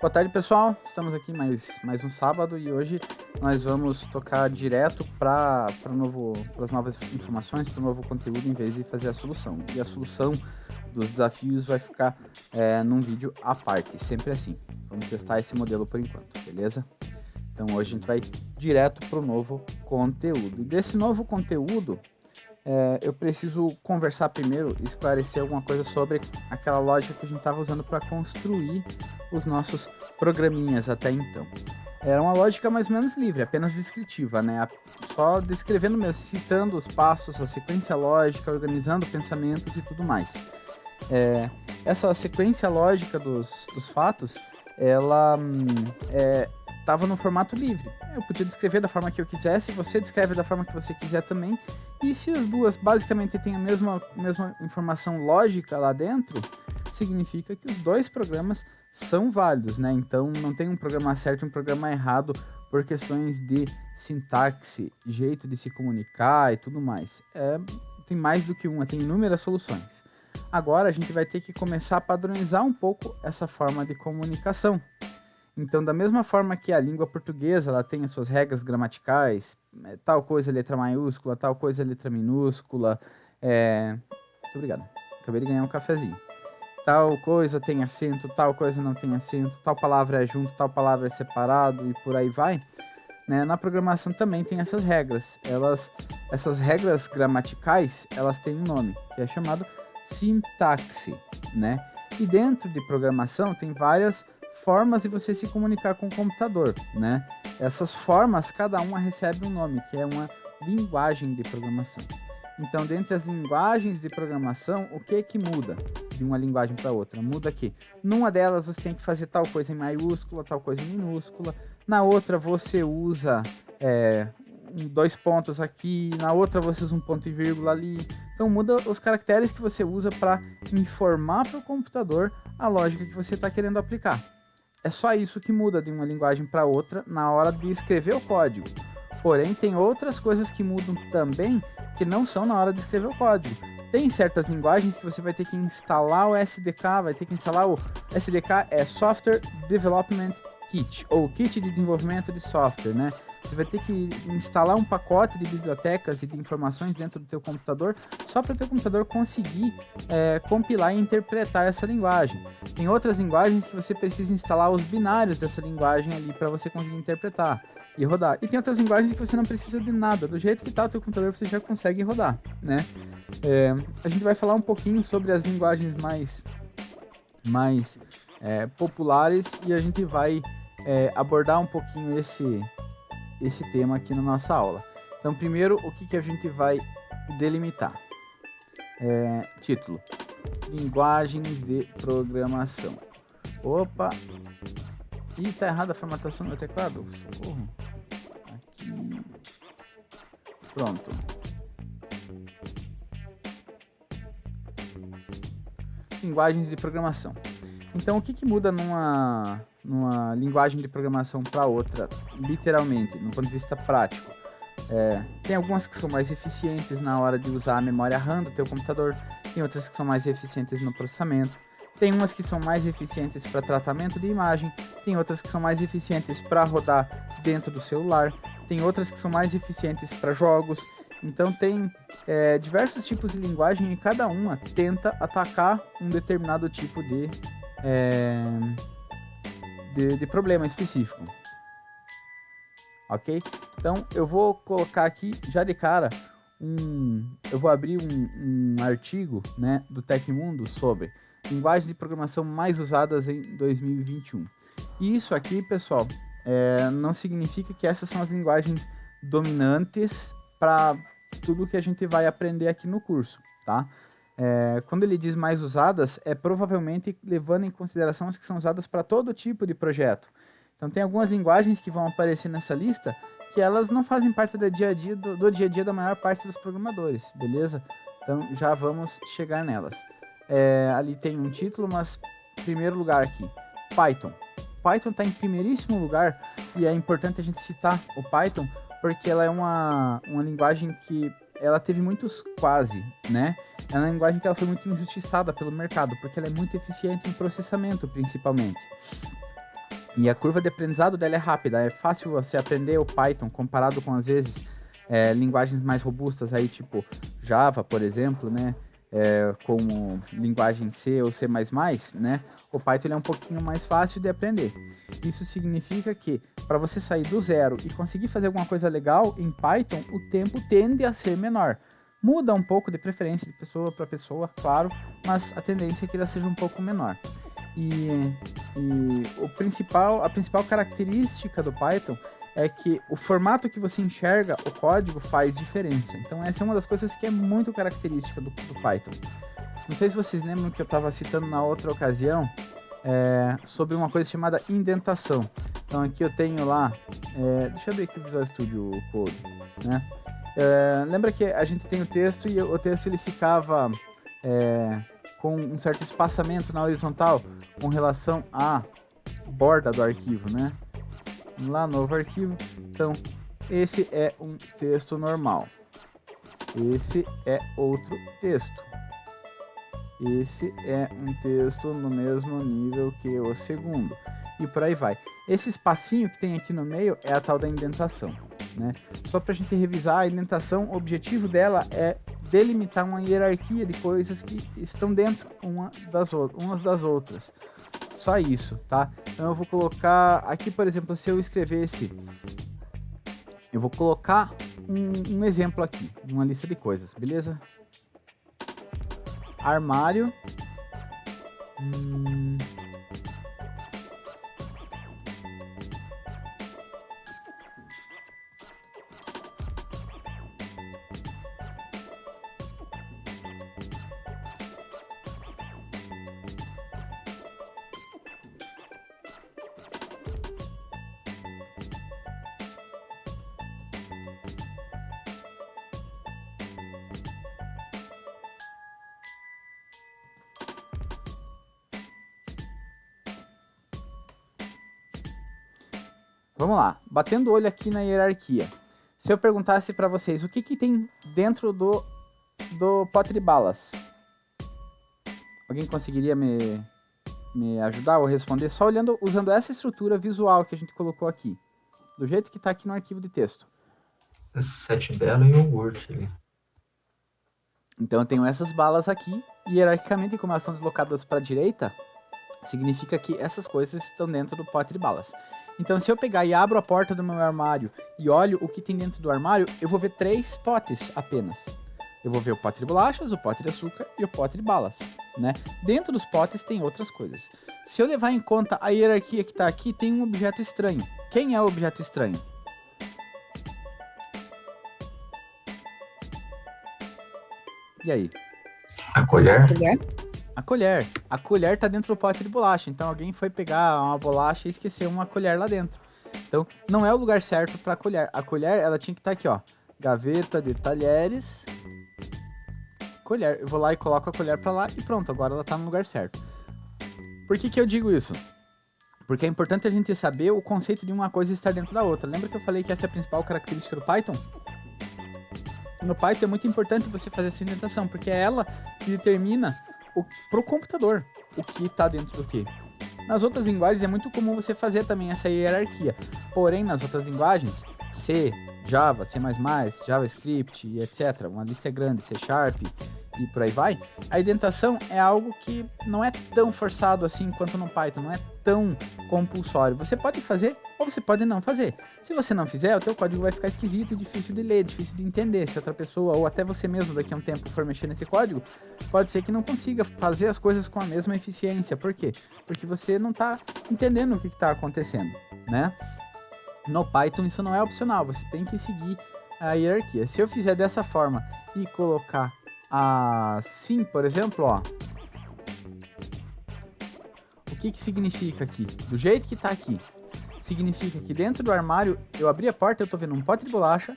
Boa tarde, pessoal. Estamos aqui mais um sábado e hoje nós vamos tocar direto para as novas informações, para o novo conteúdo, em vez de fazer a solução. E a solução dos desafios vai ficar num vídeo à parte, sempre assim. Vamos testar esse modelo por enquanto, beleza? Então hoje a gente vai direto para o novo conteúdo. E desse novo conteúdo, eu preciso conversar primeiro, esclarecer alguma coisa sobre aquela lógica que a gente estava usando para construir os nossos programinhas até então. Era uma lógica mais ou menos livre, apenas descritiva, né? Só descrevendo mesmo, citando os passos, a sequência lógica, organizando pensamentos e tudo mais. Essa sequência lógica dos fatos, ela estava no formato livre. Eu podia descrever da forma que eu quisesse, você descreve da forma que você quiser também. E se as duas basicamente têm a mesma informação lógica lá dentro, significa que os dois programas são válidos, né? Então não tem um programa certo e um programa errado por questões de sintaxe, jeito de se comunicar e tudo mais. Tem mais do que uma, tem inúmeras soluções. Agora a gente vai ter que começar a padronizar um pouco essa forma de comunicação. Então, da mesma forma que a língua portuguesa ela tem as suas regras gramaticais, tal coisa letra maiúscula, tal coisa letra minúscula, muito obrigado, acabei de ganhar um cafezinho. Tal coisa tem acento, tal coisa não tem acento, tal palavra é junto, tal palavra é separado e por aí vai. Né? Na programação também tem essas regras. Essas regras gramaticais, elas têm um nome, que é chamado sintaxe, né? E dentro de programação tem várias formas de você se comunicar com o computador, né? Essas formas, cada uma recebe um nome, que é uma linguagem de programação. Então, dentre as linguagens de programação, o que muda de uma linguagem para outra? Muda que numa delas você tem que fazer tal coisa em maiúscula, tal coisa em minúscula. Na outra você usa dois pontos aqui, na outra você usa um ponto e vírgula ali. Então muda os caracteres que você usa para informar para o computador a lógica que você está querendo aplicar. É só isso que muda de uma linguagem para outra na hora de escrever o código. Porém, tem outras coisas que mudam também que não são na hora de escrever o código. Tem certas linguagens que você vai ter que instalar o SDK, vai ter que instalar o SDK, Software Development Kit, ou Kit de Desenvolvimento de Software, né? Você vai ter que instalar um pacote de bibliotecas e de informações dentro do teu computador só para o teu computador conseguir compilar e interpretar essa linguagem. Tem outras linguagens que você precisa instalar os binários dessa linguagem ali para você conseguir interpretar e rodar. E tem outras linguagens que você não precisa de nada. Do jeito que está o teu computador, você já consegue rodar, né? A gente vai falar um pouquinho sobre as linguagens mais populares e a gente vai abordar um pouquinho esse tema aqui na nossa aula. Então, primeiro, o que a gente vai delimitar? Título: Linguagens de programação. Opa! Ih, tá errada a formatação do meu teclado. Socorro. Aqui. Pronto. Linguagens de programação. Então, o que muda numa linguagem de programação para outra, literalmente, no ponto de vista prático? Tem algumas que são mais eficientes na hora de usar a memória RAM do teu computador, tem outras que são mais eficientes no processamento, tem umas que são mais eficientes para tratamento de imagem, tem outras que são mais eficientes para rodar dentro do celular, tem outras que são mais eficientes para jogos. Então tem diversos tipos de linguagem e cada uma tenta atacar um determinado tipo de problema específico. Ok? Então eu vou colocar aqui já de cara eu vou abrir um artigo, né, do Tecmundo sobre linguagens de programação mais usadas em 2021. E isso aqui, pessoal, não significa que essas são as linguagens dominantes para tudo que a gente vai aprender aqui no curso, tá? Quando ele diz mais usadas, provavelmente levando em consideração as que são usadas para todo tipo de projeto. Então tem algumas linguagens que vão aparecer nessa lista que elas não fazem parte do dia a dia da maior parte dos programadores, beleza? Então já vamos chegar nelas. Ali tem um título, mas em primeiro lugar aqui, Python. Python está em primeiríssimo lugar e é importante a gente citar o Python porque ela é uma linguagem que ela teve muitos quase, né? É uma linguagem que ela foi muito injustiçada pelo mercado, porque ela é muito eficiente em processamento, principalmente. E a curva de aprendizado dela é rápida, é fácil você aprender o Python comparado com, às vezes, linguagens mais robustas aí, tipo Java, por exemplo, né? Como linguagem C ou C++, né? O Python ele é um pouquinho mais fácil de aprender. Isso significa que, para você sair do zero e conseguir fazer alguma coisa legal em Python, o tempo tende a ser menor. Muda um pouco de preferência de pessoa para pessoa, claro, mas a tendência é que ela seja um pouco menor. E a principal característica do Python é que o formato que você enxerga o código faz diferença. Então essa é uma das coisas que é muito característica do Python. Não sei se vocês lembram que eu estava citando na outra ocasião sobre uma coisa chamada indentação. Então aqui eu tenho lá, deixa eu ver aqui o Visual Studio Code, né? Lembra que a gente tem o texto e o texto ele ficava com um certo espaçamento na horizontal com relação à borda do arquivo, né? Lá, novo arquivo. Então, esse é um texto normal. Esse é outro texto. Esse é um texto no mesmo nível que o segundo. E por aí vai. Esse espacinho que tem aqui no meio é a tal da indentação, né? Só para a gente revisar, a indentação, o objetivo dela é delimitar uma hierarquia de coisas que estão dentro umas das outras. Só isso, tá? Então eu vou colocar aqui, por exemplo, se eu escrevesse, eu vou colocar um exemplo aqui, uma lista de coisas, beleza? Armário. Vamos lá, batendo o olho aqui na hierarquia. Se eu perguntasse para vocês o que tem dentro do pote de balas, alguém conseguiria me ajudar ou responder só usando essa estrutura visual que a gente colocou aqui, do jeito que está aqui no arquivo de texto? 7 belo e iogurte ali. Então eu tenho essas balas aqui, e hierarquicamente, como elas estão deslocadas para a direita, significa que essas coisas estão dentro do pote de balas. Então, se eu pegar e abro a porta do meu armário e olho o que tem dentro do armário, eu vou ver 3 potes apenas. Eu vou ver o pote de bolachas, o pote de açúcar e o pote de balas, né? Dentro dos potes tem outras coisas. Se eu levar em conta a hierarquia que está aqui, tem um objeto estranho. Quem é o objeto estranho? E aí? A colher? A colher. A colher tá dentro do pote de bolacha. Então alguém foi pegar uma bolacha e esqueceu uma colher lá dentro. Então não é o lugar certo para a colher. A colher, ela tinha que estar aqui, ó. Gaveta de talheres. Colher. Eu vou lá e coloco a colher para lá e pronto. Agora ela tá no lugar certo. Por que eu digo isso? Porque é importante a gente saber o conceito de uma coisa estar dentro da outra. Lembra que eu falei que essa é a principal característica do Python? No Python é muito importante você fazer essa indentação, porque é ela que determina pro computador o que está dentro do que. Nas outras linguagens é muito comum você fazer também essa hierarquia. Porém, nas outras linguagens, C, Java, C++, JavaScript e etc., uma lista grande, C Sharp e por aí vai, a indentação é algo que não é tão forçado assim quanto no Python, não é tão compulsório. Você pode fazer ou você pode não fazer. Se você não fizer, o teu código vai ficar esquisito, difícil de ler, difícil de entender. Se outra pessoa ou até você mesmo daqui a um tempo for mexer nesse código, pode ser que não consiga fazer as coisas com a mesma eficiência. Por quê? Porque você não está entendendo o que está acontecendo, né? No Python isso não é opcional, você tem que seguir a hierarquia. Se eu fizer dessa forma e colocar assim, por exemplo, ó, o que significa aqui? Do jeito que tá aqui, significa que dentro do armário, eu abri a porta, eu tô vendo um pote de bolacha,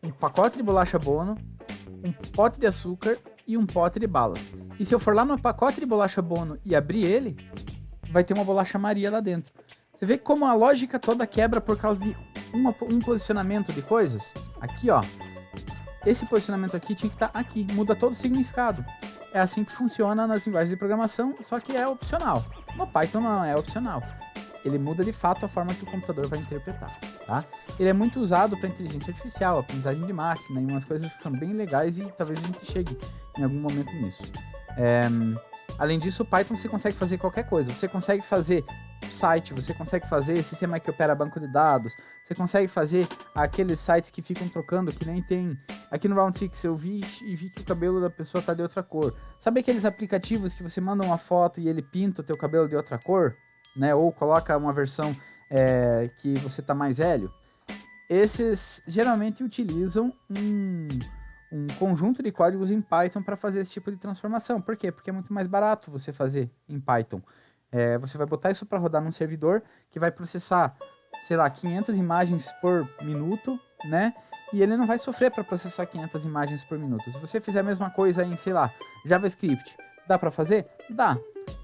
um pacote de bolacha Bono, um pote de açúcar e um pote de balas. E se eu for lá no pacote de bolacha Bono e abrir ele, vai ter uma bolacha Maria lá dentro. Você vê como a lógica toda quebra por causa de um posicionamento de coisas? Aqui, ó. Esse posicionamento aqui tinha que estar aqui. Muda todo o significado. É assim que funciona nas linguagens de programação, só que é opcional. No Python não é opcional. ele muda de fato a forma que o computador vai interpretar, tá? Ele é muito usado para inteligência artificial, aprendizagem de máquina e umas coisas que são bem legais e talvez a gente chegue em algum momento nisso. Além disso, o Python você consegue fazer qualquer coisa. Você consegue fazer site, você consegue fazer sistema que opera banco de dados, você consegue fazer aqueles sites que ficam trocando, que nem tem... Aqui no Round 6 eu vi e vi que o cabelo da pessoa tá de outra cor. Sabe aqueles aplicativos que você manda uma foto e ele pinta o teu cabelo de outra cor? Né? Ou coloca uma versão que você tá mais velho? Esses geralmente utilizam um conjunto de códigos em Python para fazer esse tipo de transformação. Por quê? Porque é muito mais barato você fazer em Python. Você vai botar isso para rodar num servidor que vai processar, sei lá, 500 imagens por minuto, né? E ele não vai sofrer para processar 500 imagens por minuto. Se você fizer a mesma coisa em, sei lá, JavaScript, dá para fazer? Dá.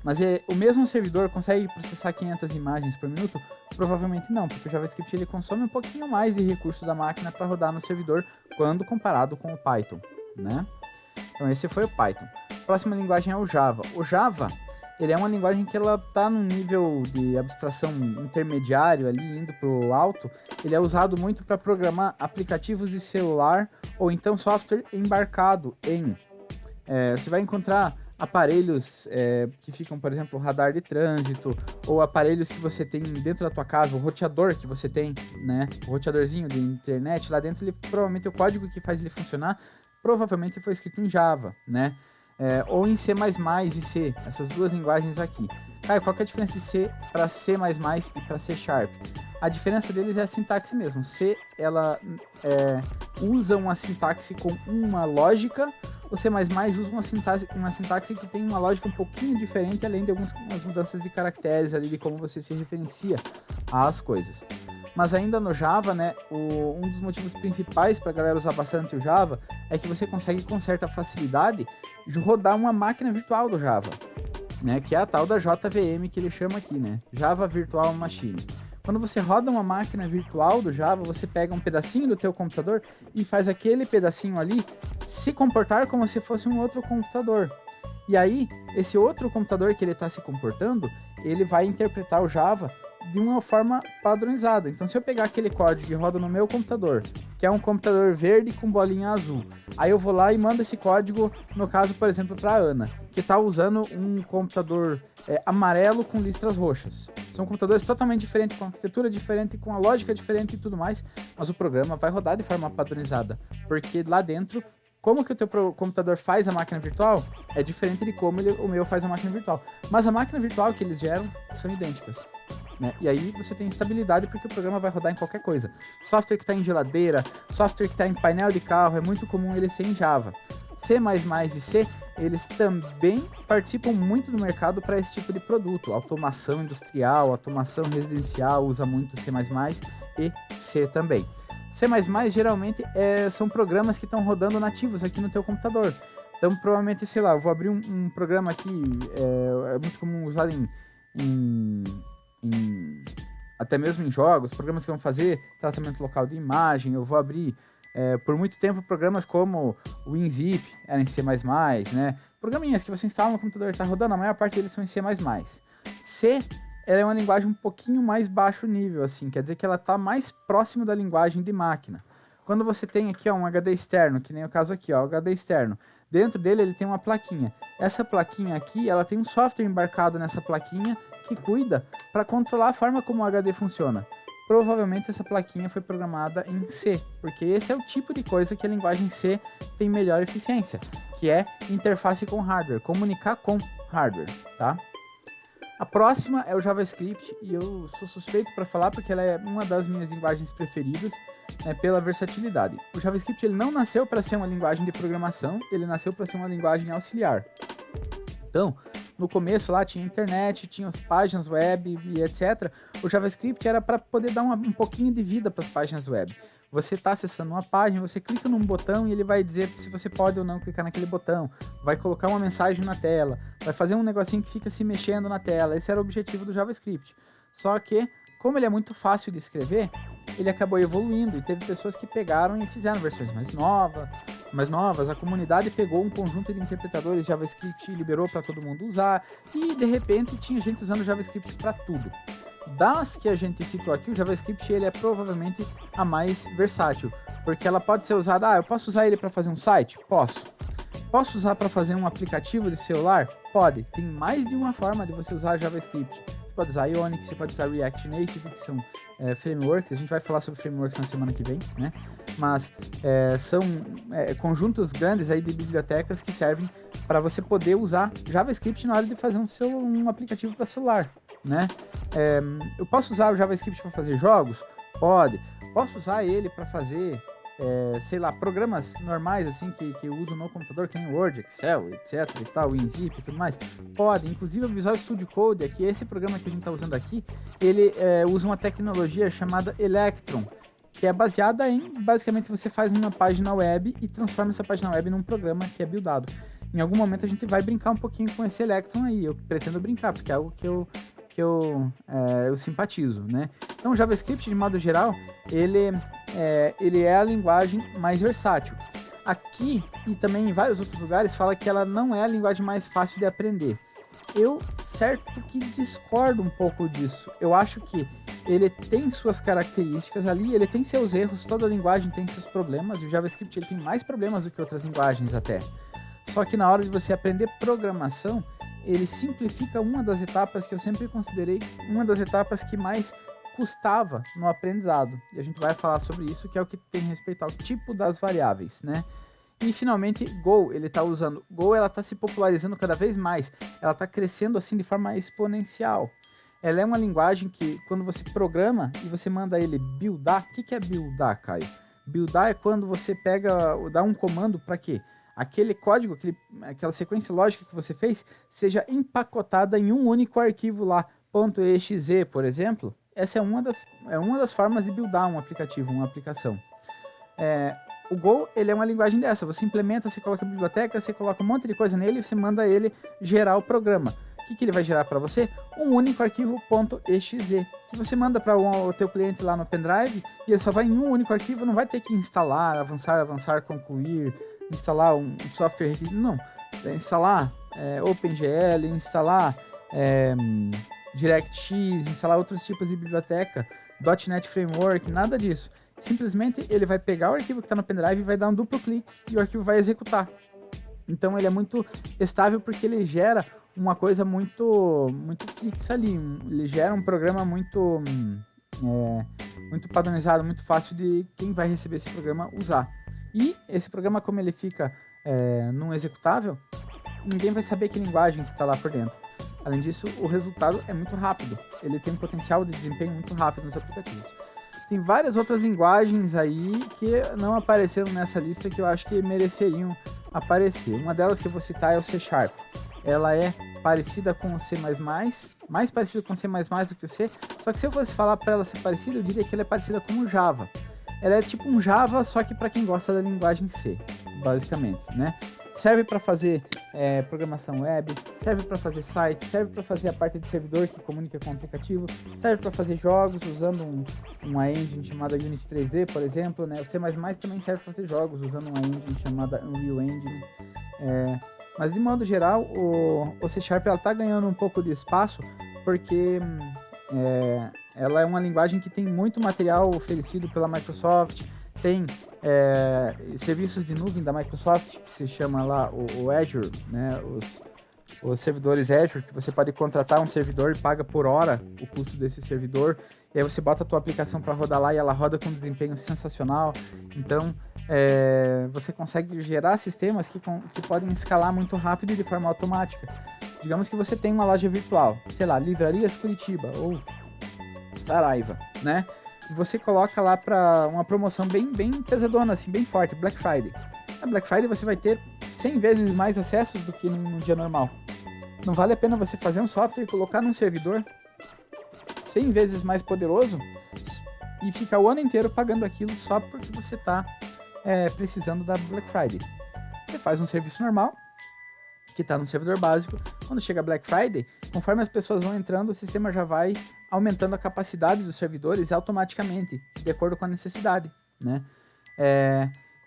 Mas o mesmo servidor consegue processar 500 imagens por minuto? Provavelmente não, porque o JavaScript ele consome um pouquinho mais de recurso da máquina para rodar no servidor quando comparado com o Python, né? Então esse foi o Python. A próxima linguagem é o Java. O Java, ele é uma linguagem que ela está num nível de abstração intermediário ali, indo para o alto. Ele é usado muito para programar aplicativos de celular ou então software embarcado em... você vai encontrar aparelhos que ficam, por exemplo, radar de trânsito, ou aparelhos que você tem dentro da tua casa, o roteador que você tem, né? O roteadorzinho de internet, lá dentro, ele provavelmente o código que faz ele funcionar, provavelmente foi escrito em Java, né? Ou em C++ e C, essas duas linguagens aqui. Caio, qual que é a diferença de C para C++ e para C Sharp? A diferença deles é a sintaxe mesmo. C, ela usa uma sintaxe com uma lógica, o C++ usa uma sintaxe que tem uma lógica um pouquinho diferente, além de algumas mudanças de caracteres ali, de como você se referencia às coisas. Mas ainda no Java, né, um dos motivos principais para a galera usar bastante o Java é que você consegue com certa facilidade rodar uma máquina virtual do Java, né, que é a tal da JVM que ele chama aqui, né, Java Virtual Machine. Quando você roda uma máquina virtual do Java, você pega um pedacinho do teu computador e faz aquele pedacinho ali se comportar como se fosse um outro computador. E aí, esse outro computador que ele está se comportando, ele vai interpretar o Java de uma forma padronizada. Então, se eu pegar aquele código e rodo no meu computador, que é um computador verde com bolinha azul, aí eu vou lá e mando esse código, no caso, por exemplo, para a Ana, que está usando um computador amarelo com listras roxas. São computadores totalmente diferentes, com arquitetura diferente, com a lógica diferente e tudo mais, mas o programa vai rodar de forma padronizada, porque lá dentro, como que o teu computador faz a máquina virtual é diferente de como o meu faz a máquina virtual. Mas a máquina virtual que eles geram são idênticas, né? E aí você tem estabilidade porque o programa vai rodar em qualquer coisa. Software que está em geladeira, software que está em painel de carro, é muito comum ele ser em Java. C++ e C, eles também participam muito do mercado para esse tipo de produto. Automação industrial, automação residencial usa muito C++ e C também. C++ geralmente são programas que estão rodando nativos aqui no teu computador. Então provavelmente, sei lá, eu vou abrir um programa aqui, é muito comum usar até mesmo em jogos, programas que vão fazer tratamento local de imagem. Eu vou abrir por muito tempo programas como o WinZip, era em C++, né? Programinhas que você instala no computador e está rodando, a maior parte deles são em C++. C, ela é uma linguagem um pouquinho mais baixo nível, assim, quer dizer que ela está mais próximo da linguagem de máquina. Quando você tem aqui um HD externo, que nem o caso aqui, o HD externo, dentro dele ele tem uma plaquinha. Essa plaquinha aqui, ela tem um software embarcado nessa plaquinha que cuida para controlar a forma como o HD funciona. Provavelmente essa plaquinha foi programada em C, porque esse é o tipo de coisa que a linguagem C tem melhor eficiência, que é interface com hardware, comunicar com hardware, tá? A próxima é o JavaScript, e eu sou suspeito para falar porque ela é uma das minhas linguagens preferidas, né, pela versatilidade. O JavaScript ele não nasceu para ser uma linguagem de programação, ele nasceu para ser uma linguagem auxiliar. Então, no começo lá tinha internet, tinha as páginas web e etc. O JavaScript era para poder dar um pouquinho de vida para as páginas web. Você está acessando uma página, você clica num botão e ele vai dizer se você pode ou não clicar naquele botão. Vai colocar uma mensagem na tela, vai fazer um negocinho que fica se mexendo na tela. Esse era o objetivo do JavaScript. Só que, como ele é muito fácil de escrever, ele acabou evoluindo e teve pessoas que pegaram e fizeram versões mais novas. A comunidade pegou um conjunto de interpretadores JavaScript e liberou para todo mundo usar, e de repente tinha gente usando JavaScript para tudo. Das que a gente citou aqui, o JavaScript ele é provavelmente a mais versátil, porque ela pode ser usada, eu posso usar ele para fazer um site? Posso. Posso usar para fazer um aplicativo de celular? Pode. Tem mais de uma forma de você usar JavaScript. Você pode usar Ionic, você pode usar React Native, que são frameworks. A gente vai falar sobre frameworks na semana que vem, né? Mas são conjuntos grandes aí de bibliotecas que servem para você poder usar JavaScript na hora de fazer um aplicativo para celular, né? Eu posso usar o JavaScript para fazer jogos? Pode. Posso usar ele para fazer sei lá, programas normais assim que eu uso no computador, que nem Word, Excel, etc e tal, WinZip e tudo mais? Pode, inclusive o Visual Studio Code, aqui, esse programa que a gente está usando aqui, ele usa uma tecnologia chamada Electron, que é baseada em, basicamente, você faz uma página web e transforma essa página web num programa que é buildado. Em algum momento a gente vai brincar um pouquinho com esse Electron aí, eu pretendo brincar, porque é algo que eu simpatizo, né? Então o JavaScript, de modo geral, ele é a linguagem mais versátil. Aqui, e também em vários outros lugares, fala que ela não é a linguagem mais fácil de aprender. Eu, certo que discordo um pouco disso. Eu acho que ele tem suas características ali, ele tem seus erros, toda linguagem tem seus problemas, e o JavaScript ele tem mais problemas do que outras linguagens até. Só que na hora de você aprender programação, ele simplifica uma das etapas que eu sempre considerei uma das etapas que mais custava no aprendizado. E a gente vai falar sobre isso, que é o que tem respeito ao tipo das variáveis, né? E finalmente, Go, ela está se popularizando cada vez mais. Ela está crescendo assim de forma exponencial. Ela é uma linguagem que, quando você programa e você manda ele buildar, o que é buildar, Caio? Buildar é quando você dá um comando para quê? Aquele código, aquela sequência lógica que você fez, seja empacotada em um único arquivo lá, .exe, por exemplo. Essa é uma das formas de buildar um aplicativo, uma aplicação. O Go, ele é uma linguagem dessa. Você implementa, você coloca a biblioteca, você coloca um monte de coisa nele e você manda ele gerar o programa. O que ele vai gerar para você? Um único arquivo .exe, que você manda para o teu cliente lá no pendrive e ele só vai em um único arquivo, não vai ter que instalar, avançar, concluir, instalar um software, não. Instalar OpenGL, instalar DirectX, instalar outros tipos de biblioteca, .NET Framework, nada disso. Simplesmente ele vai pegar o arquivo que está no pendrive e vai dar um duplo clique e o arquivo vai executar. Então ele é muito estável porque ele gera uma coisa muito fixa ali. Ele gera um programa muito padronizado, muito fácil de quem vai receber esse programa usar. E esse programa, como ele fica num executável, ninguém vai saber que linguagem que está lá por dentro. Além disso, o resultado é muito rápido. Ele tem um potencial de desempenho muito rápido nos aplicativos. Tem várias outras linguagens aí que não apareceram nessa lista que eu acho que mereceriam aparecer. Uma delas que eu vou citar é o C#. Ela é parecida com o C++, mais parecida com o C++ do que o C, só que se eu fosse falar para ela ser parecida, eu diria que ela é parecida com o Java. Ela é tipo um Java, só que para quem gosta da linguagem C, basicamente, né? Serve para fazer programação web, serve para fazer site, serve para fazer a parte de servidor que comunica com o aplicativo, serve para fazer jogos usando uma engine chamada Unity 3D, por exemplo, né? O C++ também serve para fazer jogos usando uma engine chamada Unreal Engine. Mas de modo geral, o C# ela tá ganhando um pouco de espaço porque ela é uma linguagem que tem muito material oferecido pela Microsoft, tem serviços de nuvem da Microsoft, que se chama lá o Azure, né? Os servidores Azure, que você pode contratar um servidor e paga por hora o custo desse servidor, e aí você bota a tua aplicação para rodar lá e ela roda com um desempenho sensacional. Então, você consegue gerar sistemas que podem escalar muito rápido e de forma automática. Digamos que você tem uma loja virtual, sei lá, Livrarias Curitiba ou Saraiva, né? Você coloca lá para uma promoção bem pesadona, assim, bem forte, Black Friday. Na Black Friday você vai ter 100 vezes mais acessos do que num dia normal. Não vale a pena você fazer um software e colocar num servidor 100 vezes mais poderoso e ficar o ano inteiro pagando aquilo só porque você está precisando da Black Friday. Você faz um serviço normal, que está no servidor básico. Quando chega Black Friday, conforme as pessoas vão entrando, o sistema já vai aumentando a capacidade dos servidores automaticamente, de acordo com a necessidade, né?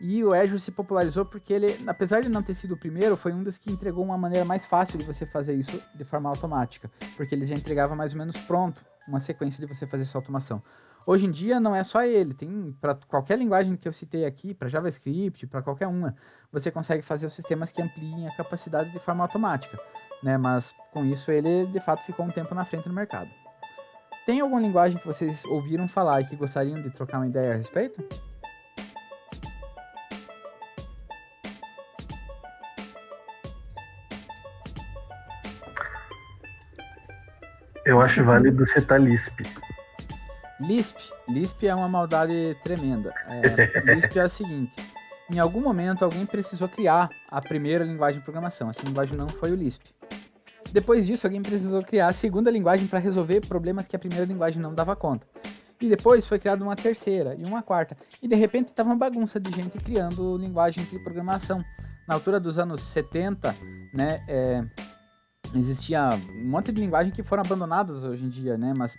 E o Azure se popularizou porque ele, apesar de não ter sido o primeiro, foi um dos que entregou uma maneira mais fácil de você fazer isso de forma automática, porque ele já entregava mais ou menos pronto, uma sequência de você fazer essa automação. Hoje em dia não é só ele, tem para qualquer linguagem que eu citei aqui, para JavaScript, para qualquer uma, você consegue fazer os sistemas que ampliem a capacidade de forma automática, né? Mas com isso ele de fato ficou um tempo na frente no mercado. Tem alguma linguagem que vocês ouviram falar e que gostariam de trocar uma ideia a respeito? Eu acho válido citar Lisp. Lisp é uma maldade tremenda. Lisp é o seguinte: em algum momento alguém precisou criar a primeira linguagem de programação. Essa linguagem não foi o Lisp. Depois disso, alguém precisou criar a segunda linguagem para resolver problemas que a primeira linguagem não dava conta. E depois foi criada uma terceira e uma quarta. E de repente estava uma bagunça de gente criando linguagens de programação. Na altura dos anos 70, né, existia um monte de linguagem que foram abandonadas hoje em dia, né? Mas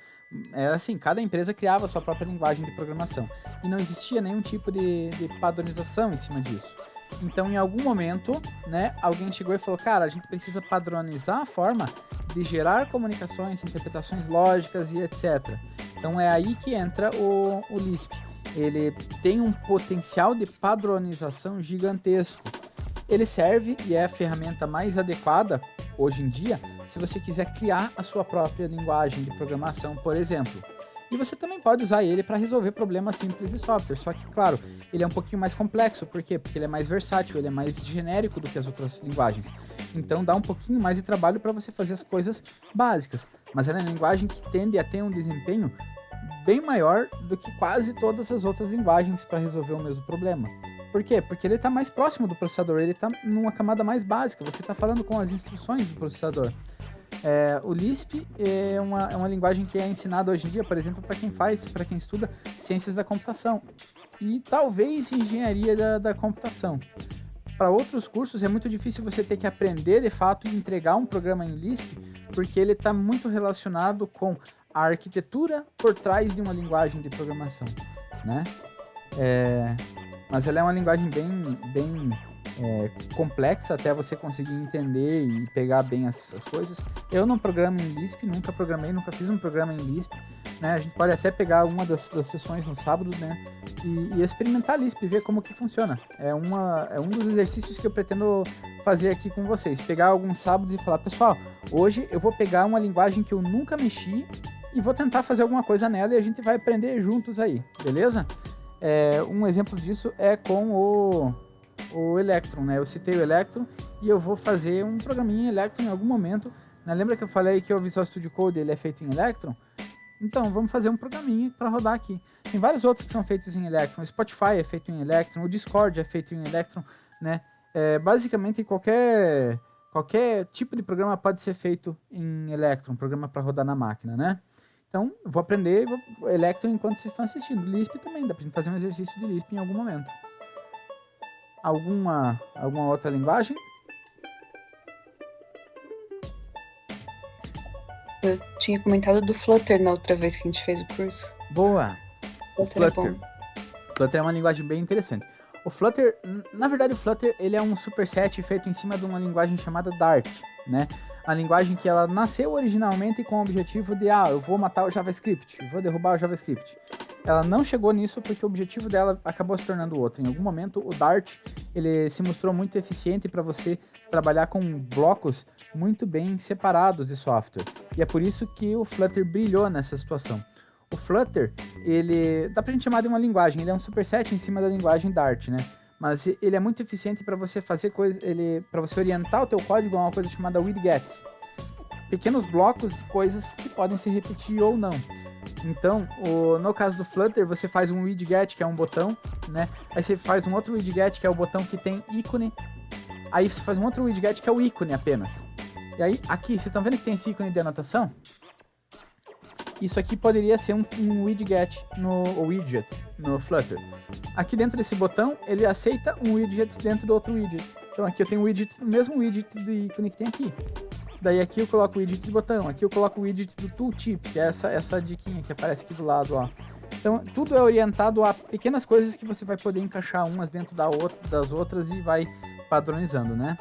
era assim, cada empresa criava a sua própria linguagem de programação. E não existia nenhum tipo de padronização em cima disso. Então, em algum momento, né, alguém chegou e falou, cara, a gente precisa padronizar a forma de gerar comunicações, interpretações lógicas e etc. Então, é aí que entra o Lisp. Ele tem um potencial de padronização gigantesco. Ele serve e é a ferramenta mais adequada, hoje em dia, se você quiser criar a sua própria linguagem de programação, por exemplo. E você também pode usar ele para resolver problemas simples de software, só que, claro, ele é um pouquinho mais complexo. Por quê? Porque ele é mais versátil, ele é mais genérico do que as outras linguagens. Então dá um pouquinho mais de trabalho para você fazer as coisas básicas. Mas ela é uma linguagem que tende a ter um desempenho bem maior do que quase todas as outras linguagens para resolver o mesmo problema. Por quê? Porque ele está mais próximo do processador, ele está numa camada mais básica, você está falando com as instruções do processador. O Lisp é uma linguagem que é ensinada hoje em dia, por exemplo, para quem estuda ciências da computação e talvez engenharia da computação. Para outros cursos é muito difícil você ter que aprender de fato e entregar um programa em Lisp, porque ele está muito relacionado com a arquitetura por trás de uma linguagem de programação, né? Mas ela é uma linguagem bem complexa até você conseguir entender e pegar bem as coisas. Eu não programo em Lisp, nunca programei, nunca fiz um programa em Lisp, né? A gente pode até pegar uma das sessões no sábado, né? E experimentar Lisp, ver como que funciona. É um dos exercícios que eu pretendo fazer aqui com vocês. Pegar alguns sábados e falar, pessoal, hoje eu vou pegar uma linguagem que eu nunca mexi e vou tentar fazer alguma coisa nela e a gente vai aprender juntos aí, beleza? Um exemplo disso é com o Electron, né? Eu citei o Electron e eu vou fazer um programinha em Electron em algum momento. Lembra que eu falei que o Visual Studio Code ele é feito em Electron? Então, vamos fazer um programinha para rodar aqui. Tem vários outros que são feitos em Electron. O Spotify é feito em Electron, o Discord é feito em Electron, né? Basicamente, qualquer tipo de programa pode ser feito em Electron, programa para rodar na máquina, né? Então, eu vou aprender Electron enquanto vocês estão assistindo. Lisp também, dá pra gente fazer um exercício de Lisp em algum momento. Alguma outra linguagem? Eu tinha comentado do Flutter na outra vez que a gente fez o curso. Boa! Flutter é bom. Flutter é uma linguagem bem interessante. O Flutter, na verdade, o Flutter ele é um superset feito em cima de uma linguagem chamada Dart, né? A linguagem que ela nasceu originalmente com o objetivo de, eu vou matar o JavaScript, vou derrubar o JavaScript. Ela não chegou nisso porque o objetivo dela acabou se tornando outro. Em algum momento, o Dart ele se mostrou muito eficiente para você trabalhar com blocos muito bem separados de software. E é por isso que o Flutter brilhou nessa situação. O Flutter, ele dá pra gente chamar de uma linguagem, ele é um superset em cima da linguagem Dart, né? Mas ele é muito eficiente para você fazer coisas, para você orientar o teu código a uma coisa chamada widgets. Pequenos blocos de coisas que podem se repetir ou não. Então, no caso do Flutter, você faz um widget, que é um botão, né? Aí você faz um outro widget, que é o botão que tem ícone. Aí você faz um outro widget, que é o ícone apenas. E aí, aqui, vocês estão vendo que tem esse ícone de anotação? Isso aqui poderia ser um widget no Flutter. Aqui dentro desse botão, ele aceita um widget dentro do outro widget. Então aqui eu tenho o mesmo widget do ícone que tem aqui. Daí aqui eu coloco o widget do botão, aqui eu coloco o widget do tooltip, que é essa diquinha que aparece aqui do lado, ó. Então tudo é orientado a pequenas coisas que você vai poder encaixar umas dentro das outras e vai padronizando, né?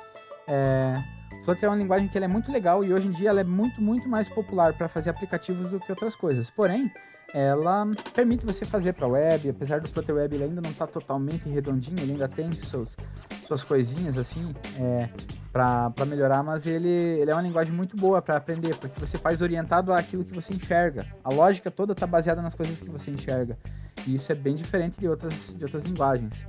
Flutter é uma linguagem que ela é muito legal e hoje em dia ela é muito, muito mais popular para fazer aplicativos do que outras coisas. Porém, ela permite você fazer para web, apesar do Flutter Web ele ainda não está totalmente redondinho, ele ainda tem suas coisinhas assim para melhorar, mas ele é uma linguagem muito boa para aprender, porque você faz orientado àquilo que você enxerga. A lógica toda está baseada nas coisas que você enxerga. E isso é bem diferente de outras linguagens.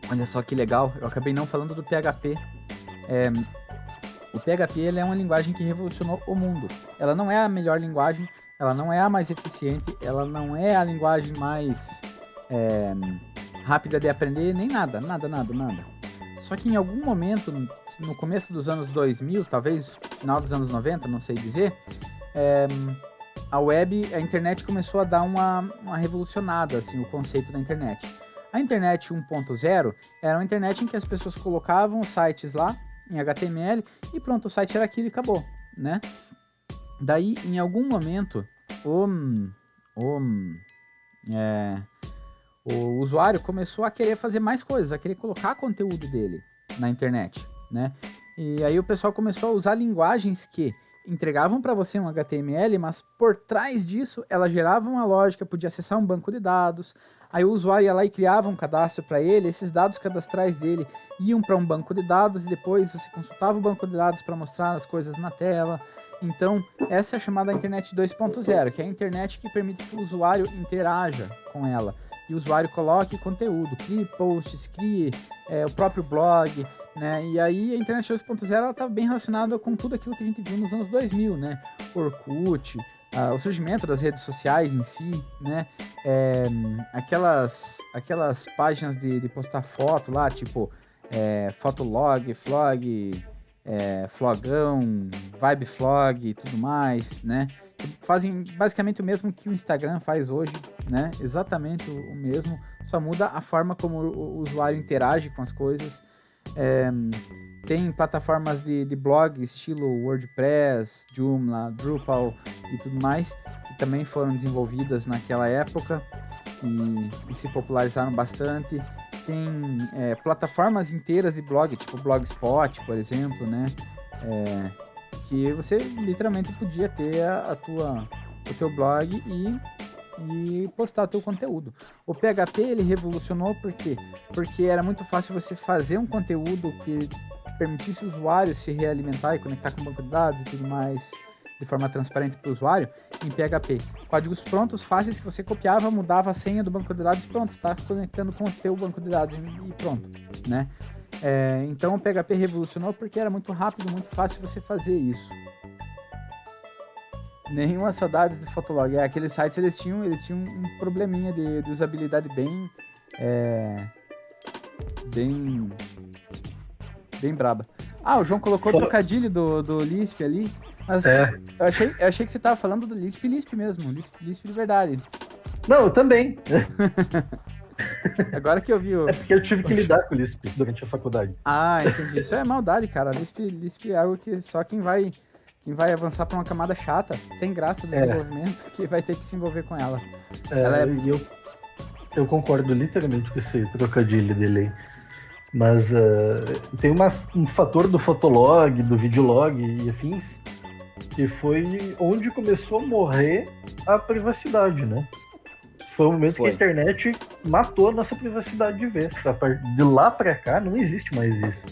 Olha só que legal, eu acabei não falando do PHP. O PHP ele é uma linguagem que revolucionou o mundo. Ela não é a melhor linguagem, ela não é a mais eficiente, ela não é a linguagem mais rápida de aprender, nem nada. Só que em algum momento, no começo dos anos 2000, talvez final dos anos 90, não sei dizer, a internet começou a dar uma revolucionada, assim, o conceito da internet. A internet 1.0 era uma internet em que as pessoas colocavam os sites lá, em HTML, e pronto, o site era aquilo e acabou, né? Daí, em algum momento, o usuário começou a querer fazer mais coisas, a querer colocar conteúdo dele na internet, né? E aí o pessoal começou a usar linguagens que entregavam para você um HTML, mas por trás disso ela gerava uma lógica, podia acessar um banco de dados, aí o usuário ia lá e criava um cadastro para ele, esses dados cadastrais dele iam para um banco de dados e depois você consultava o banco de dados para mostrar as coisas na tela. Então, essa é a chamada internet 2.0, que é a internet que permite que o usuário interaja com ela. E o usuário coloque conteúdo, crie posts, crie o próprio blog, né? E aí a internet 2.0 ela tá bem relacionada com tudo aquilo que a gente viu nos anos 2000, né? Orkut, o surgimento das redes sociais em si, né? Aquelas páginas de postar foto lá, tipo Fotolog, Flog, Flogão, Vibeflog e tudo mais, né? Fazem basicamente o mesmo que o Instagram faz hoje, né? Exatamente o mesmo, só muda a forma como o usuário interage com as coisas. Tem plataformas de blog estilo WordPress, Joomla, Drupal e tudo mais, que também foram desenvolvidas naquela época e se popularizaram bastante. Tem plataformas inteiras de blog, tipo Blogspot, por exemplo, né? Que você literalmente podia ter o teu blog e postar o teu conteúdo. O PHP ele revolucionou por quê? Porque era muito fácil você fazer um conteúdo que permitisse o usuário se realimentar e conectar com o banco de dados e tudo mais de forma transparente para o usuário em PHP. Códigos prontos, fáceis, que você copiava, mudava a senha do banco de dados e pronto, está conectando com o teu banco de dados e pronto, né? Então o PHP revolucionou porque era muito rápido, muito fácil você fazer isso. Nenhuma saudades de Fotolog. Aqueles sites eles tinham um probleminha de usabilidade bem braba. O João colocou o trocadilho do Lisp ali. Mas eu achei que você tava falando do Lisp mesmo. Lisp de verdade. Não, eu também. Agora que eu vi É porque eu tive que lidar com o Lisp durante a faculdade. Entendi. Isso é maldade, cara. Lisp é algo que só quem vai avançar pra uma camada chata, sem graça do desenvolvimento, que vai ter que se envolver com ela. Eu concordo literalmente com esse trocadilho dele aí. Mas tem um fator do Fotolog, do Videolog e afins, que foi onde começou a morrer a privacidade, né? Foi o momento que a internet matou a nossa privacidade de vez. De lá pra cá não existe mais isso.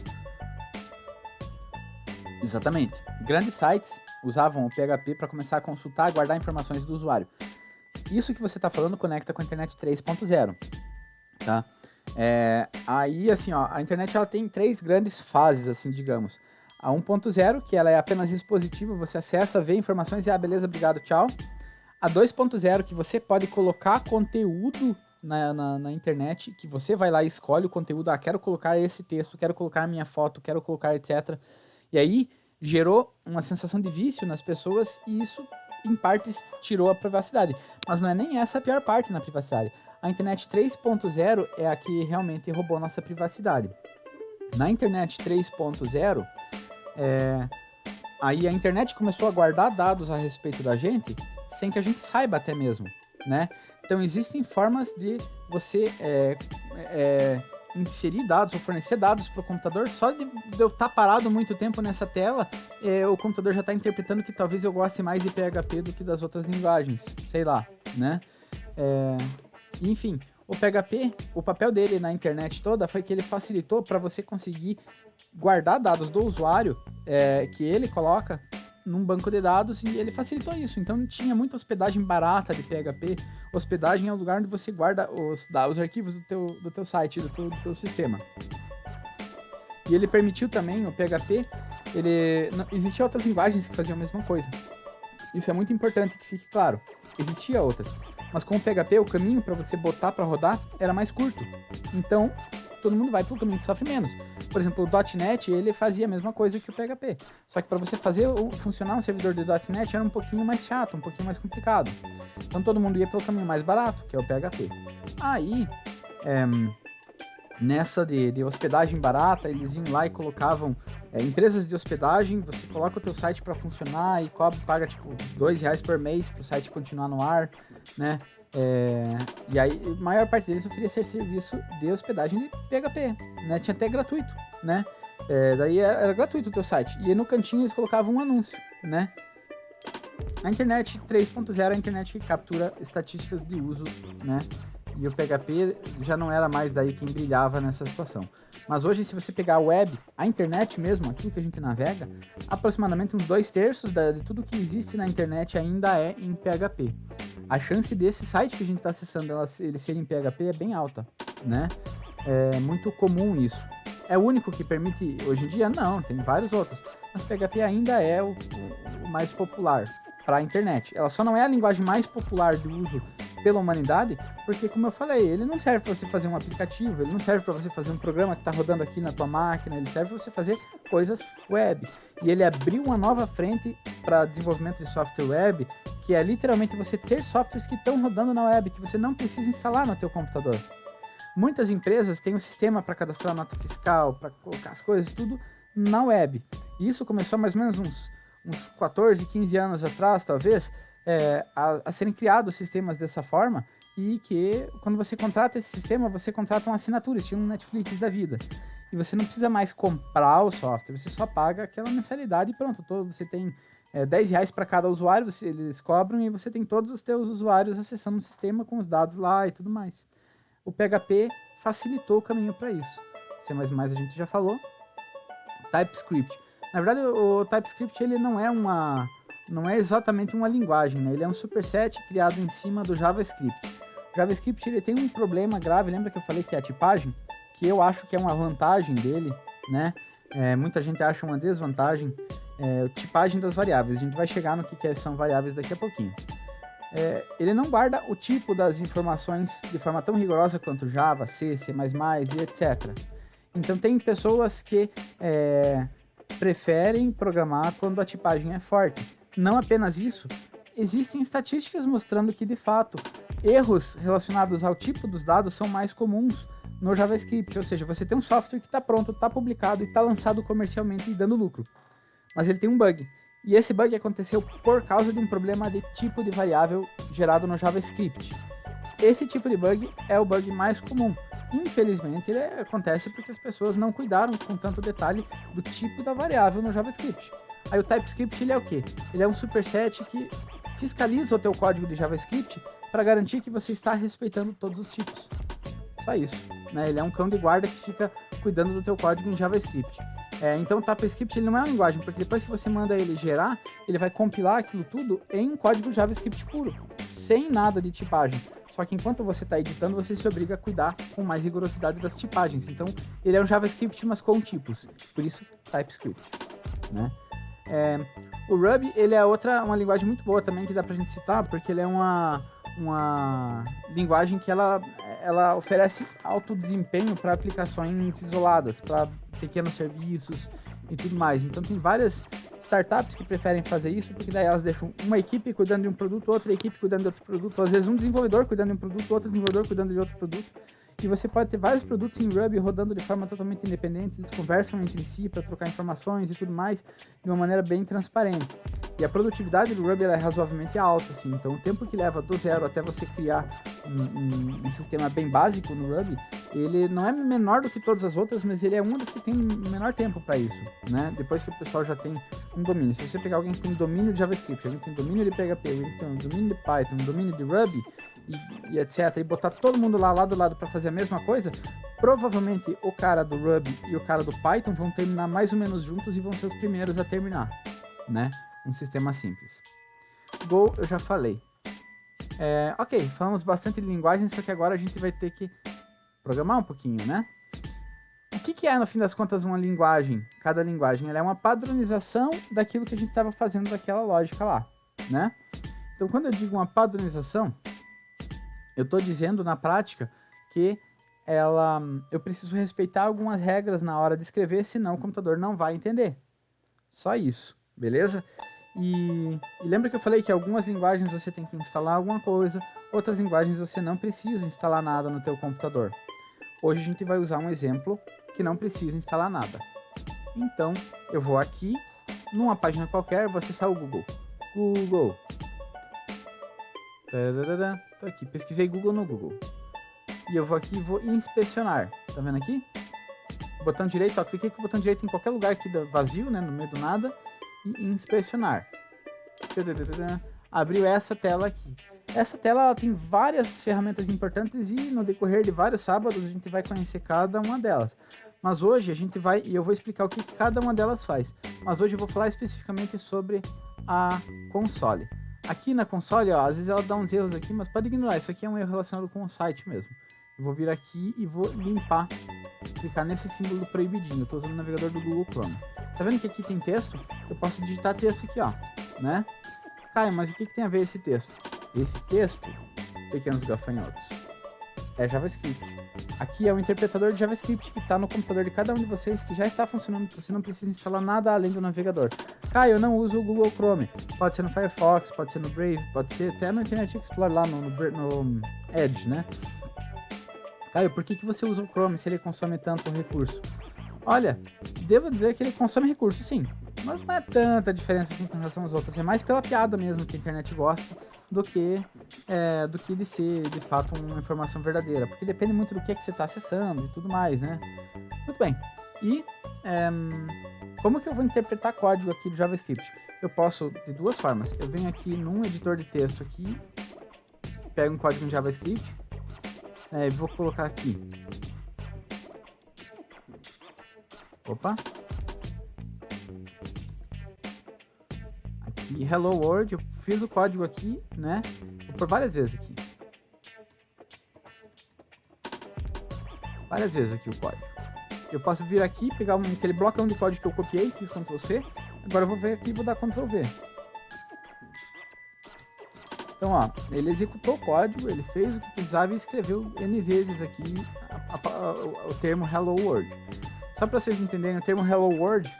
Exatamente. Grandes sites usavam o PHP para começar a consultar e guardar informações do usuário. Isso que você está falando conecta com a internet 3.0, tá? Aí, assim, a internet ela tem 3 grandes fases, assim, digamos. A 1.0, que ela é apenas expositiva, você acessa, vê informações e beleza, obrigado, tchau. A 2.0, que você pode colocar conteúdo na internet, que você vai lá e escolhe o conteúdo, quero colocar esse texto, quero colocar minha foto, quero colocar etc. E aí gerou uma sensação de vício nas pessoas e isso, em partes, tirou a privacidade. Mas não é nem essa a pior parte na privacidade. A internet 3.0 é a que realmente roubou nossa privacidade. Na internet 3.0, aí a internet começou a guardar dados a respeito da gente sem que a gente saiba até mesmo, né? Então existem formas de você inserir dados ou fornecer dados para o computador, só de eu estar parado muito tempo nessa tela, o computador já está interpretando que talvez eu goste mais de PHP do que das outras linguagens, sei lá, né? Enfim, o PHP, o papel dele na internet toda foi que ele facilitou para você conseguir guardar dados do usuário que ele coloca num banco de dados, e ele facilitou isso. Então tinha muita hospedagem barata de PHP. Hospedagem é o lugar onde você guarda os arquivos do teu site, do teu sistema. E ele permitiu também, o PHP, existiam outras linguagens que faziam a mesma coisa. Isso é muito importante que fique claro. Existiam outras. Mas com o PHP, o caminho para você botar para rodar era mais curto. Então, todo mundo vai pelo caminho que sofre menos. Por exemplo, o .NET, ele fazia a mesma coisa que o PHP. Só que para você fazer funcionar um servidor de .NET era um pouquinho mais chato, um pouquinho mais complicado. Então todo mundo ia pelo caminho mais barato, que é o PHP. Aí, nessa de hospedagem barata, eles iam lá e colocavam empresas de hospedagem, você coloca o teu site para funcionar e paga tipo R$2 por mês para o site continuar no ar, né? E aí, a maior parte deles oferecia serviço de hospedagem de PHP, né? Tinha até gratuito, né? Daí era gratuito o teu site. E no cantinho eles colocavam um anúncio, né? A internet 3.0 é a internet que captura estatísticas de uso, né? E o PHP já não era mais daí quem brilhava nessa situação. Mas hoje, se você pegar a web, a internet mesmo, aquilo que a gente navega, aproximadamente uns 2/3 de tudo que existe na internet ainda é em PHP. A chance desse site que a gente está acessando ele ser em PHP é bem alta, né? É muito comum isso. É o único que permite hoje em dia? Não, tem vários outros. Mas PHP ainda é o mais popular para a internet. Ela só não é a linguagem mais popular de uso pela humanidade, porque, como eu falei, ele não serve para você fazer um aplicativo, ele não serve para você fazer um programa que está rodando aqui na tua máquina, ele serve para você fazer coisas web. E ele abriu uma nova frente para desenvolvimento de software web, que é literalmente você ter softwares que estão rodando na web, que você não precisa instalar no teu computador. Muitas empresas têm um sistema para cadastrar a nota fiscal, para colocar as coisas, tudo na web. E isso começou mais ou menos uns 14, 15 anos atrás, talvez, a serem criados sistemas dessa forma, e que quando você contrata esse sistema, você contrata uma assinatura, estilo um Netflix da vida. E você não precisa mais comprar o software, você só paga aquela mensalidade e pronto. Você tem R$10 para cada usuário, eles cobram, e você tem todos os teus usuários acessando o sistema com os dados lá e tudo mais. O PHP facilitou o caminho para isso. C++ a gente já falou. TypeScript. Na verdade, o TypeScript ele não é exatamente uma linguagem, né? Ele é um superset criado em cima do JavaScript. O JavaScript ele tem um problema grave, lembra que eu falei que é a tipagem? Que eu acho que é uma vantagem dele, né? Muita gente acha uma desvantagem. A tipagem das variáveis. A gente vai chegar no que são variáveis daqui a pouquinho. Ele não guarda o tipo das informações de forma tão rigorosa quanto Java, C, C++ e etc. Então tem pessoas que preferem programar quando a tipagem é forte. Não apenas isso, existem estatísticas mostrando que, de fato, erros relacionados ao tipo dos dados são mais comuns no JavaScript. Ou seja, você tem um software que está pronto, está publicado e está lançado comercialmente e dando lucro. Mas ele tem um bug. E esse bug aconteceu por causa de um problema de tipo de variável gerado no JavaScript. Esse tipo de bug é o bug mais comum. Infelizmente, ele acontece porque as pessoas não cuidaram com tanto detalhe do tipo da variável no JavaScript. Aí o TypeScript ele é o quê? Ele é um superset que fiscaliza o teu código de JavaScript para garantir que você está respeitando todos os tipos. Só isso, né? Ele é um cão de guarda que fica cuidando do teu código em JavaScript. Então o TypeScript ele não é uma linguagem, porque depois que você manda ele gerar, ele vai compilar aquilo tudo em código JavaScript puro, sem nada de tipagem. Só que enquanto você está editando, você se obriga a cuidar com mais rigorosidade das tipagens. Então ele é um JavaScript, mas com tipos. Por isso, TypeScript, né? O Ruby ele é uma linguagem muito boa também que dá pra gente citar, porque ele é uma linguagem que ela oferece alto desempenho para aplicações isoladas, para pequenos serviços e tudo mais. Então tem várias startups que preferem fazer isso, porque daí elas deixam uma equipe cuidando de um produto, outra equipe cuidando de outro produto, às vezes um desenvolvedor cuidando de um produto, outro desenvolvedor cuidando de outro produto. E você pode ter vários produtos em Ruby rodando de forma totalmente independente, eles conversam entre si para trocar informações e tudo mais, de uma maneira bem transparente. E a produtividade do Ruby é razoavelmente alta, assim, então o tempo que leva do zero até você criar um sistema bem básico no Ruby, ele não é menor do que todas as outras, mas ele é uma das que tem menor tempo para isso, né? Depois que o pessoal já tem um domínio. Se você pegar alguém que tem domínio de JavaScript, alguém que tem domínio de PHP, alguém que tem um domínio de Python, um domínio de Ruby e etc, e botar todo mundo lá lado a lado para fazer a mesma coisa, provavelmente o cara do Ruby e o cara do Python vão terminar mais ou menos juntos e vão ser os primeiros a terminar, né? Um sistema simples. Go, eu já falei. Ok, falamos bastante de linguagem, só que agora a gente vai ter que programar um pouquinho, né? O que é, no fim das contas, uma linguagem? Cada linguagem ela é uma padronização daquilo que a gente estava fazendo daquela lógica lá, né? Então, quando eu digo uma padronização, eu estou dizendo, na prática, que eu preciso respeitar algumas regras na hora de escrever, senão o computador não vai entender. Só isso, beleza? E lembra que eu falei que algumas linguagens você tem que instalar alguma coisa, outras linguagens você não precisa instalar nada no teu computador. Hoje a gente vai usar um exemplo que não precisa instalar nada. Então, eu vou aqui, numa página qualquer, vou acessar o Google. Google. Tô aqui, pesquisei Google no Google. E eu vou aqui e vou inspecionar. Tá vendo aqui? Botão direito, ó, cliquei com o botão direito em qualquer lugar aqui vazio, né, no meio do nada. E inspecionar. Abriu essa tela aqui. Essa tela ela tem várias ferramentas importantes e no decorrer de vários sábados a gente vai conhecer cada uma delas. Mas hoje a gente vai, e eu vou explicar o que cada uma delas faz. Mas hoje eu vou falar especificamente sobre a console. Aqui na console, ó, às vezes ela dá uns erros aqui, mas pode ignorar, isso aqui é um erro relacionado com o site mesmo. Eu vou vir aqui e vou limpar, clicar nesse símbolo proibidinho. Eu estou usando o navegador do Google Chrome. Tá vendo que aqui tem texto? Eu posso digitar texto aqui, ó, né? Caio, mas o que tem a ver esse texto? Esse texto, pequenos gafanhotos, é JavaScript. Aqui é o interpretador de JavaScript que está no computador de cada um de vocês, que já está funcionando, você não precisa instalar nada além do navegador. Caio, eu não uso o Google Chrome. Pode ser no Firefox, pode ser no Brave, pode ser até no Internet Explorer lá no Edge, né? Caio, por que você usa o Chrome se ele consome tanto recurso? Olha, devo dizer que ele consome recurso, sim. Mas não é tanta diferença assim com relação aos outros. É mais pela piada mesmo que a internet gosta do que de ser, de fato, uma informação verdadeira. Porque depende muito do que é que você está acessando e tudo mais, né? Muito bem. E como que eu vou interpretar código aqui do JavaScript? Eu posso de duas formas. Eu venho aqui num editor de texto aqui, pego um código em JavaScript, vou colocar aqui. Opa. Aqui, Hello World, eu fiz o código aqui, né? Por várias vezes aqui. Várias vezes aqui o código. Eu posso vir aqui, pegar aquele blocão de código que eu copiei, fiz Ctrl C. Agora eu vou ver aqui e vou dar Ctrl V. Então, ó, ele executou o código, ele fez o que precisava e escreveu N vezes aqui o termo Hello World. Só para vocês entenderem, o termo Hello World,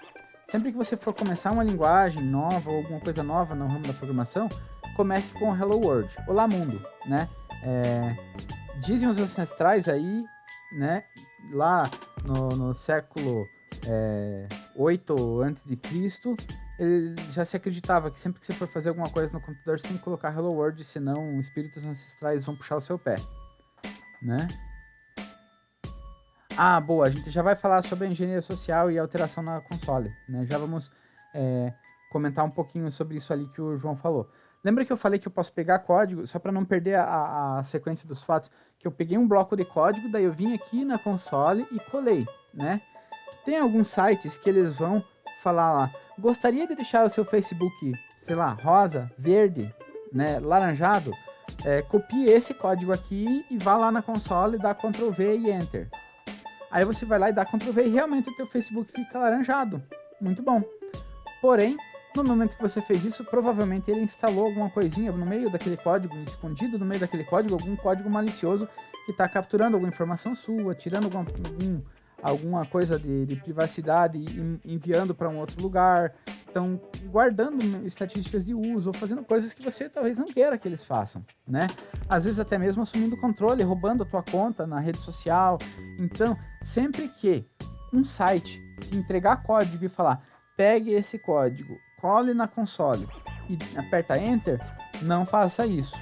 sempre que você for começar uma linguagem nova ou alguma coisa nova no ramo da programação, comece com Hello World. Olá, mundo, né? Dizem os ancestrais aí, né? Lá no século 8 a.C., ele já se acreditava que sempre que você for fazer alguma coisa no computador, você tem que colocar Hello World, senão espíritos ancestrais vão puxar o seu pé, né? Ah, boa, a gente já vai falar sobre a engenharia social e alteração na console, né? Já vamos comentar um pouquinho sobre isso ali que o João falou. Lembra que eu falei que eu posso pegar código, só para não perder a sequência dos fatos, que eu peguei um bloco de código, daí eu vim aqui na console e colei, né? Tem alguns sites que eles vão falar lá, gostaria de deixar o seu Facebook, sei lá, rosa, verde, né, laranjado? Copie esse código aqui e vá lá na console, dá Ctrl V e Enter. Aí você vai lá e dá Ctrl V e realmente o teu Facebook fica laranjado. Muito bom. Porém, no momento que você fez isso, provavelmente ele instalou alguma coisinha no meio daquele código, escondido no meio daquele código, algum código malicioso que está capturando alguma informação sua, tirando alguma coisa de privacidade e enviando para um outro lugar. Então, guardando estatísticas de uso ou fazendo coisas que você talvez não queira que eles façam, né? Às vezes até mesmo assumindo controle, roubando a tua conta na rede social. Então, sempre que um site te entregar código e falar, pegue esse código, cole na console e aperta Enter, não faça isso.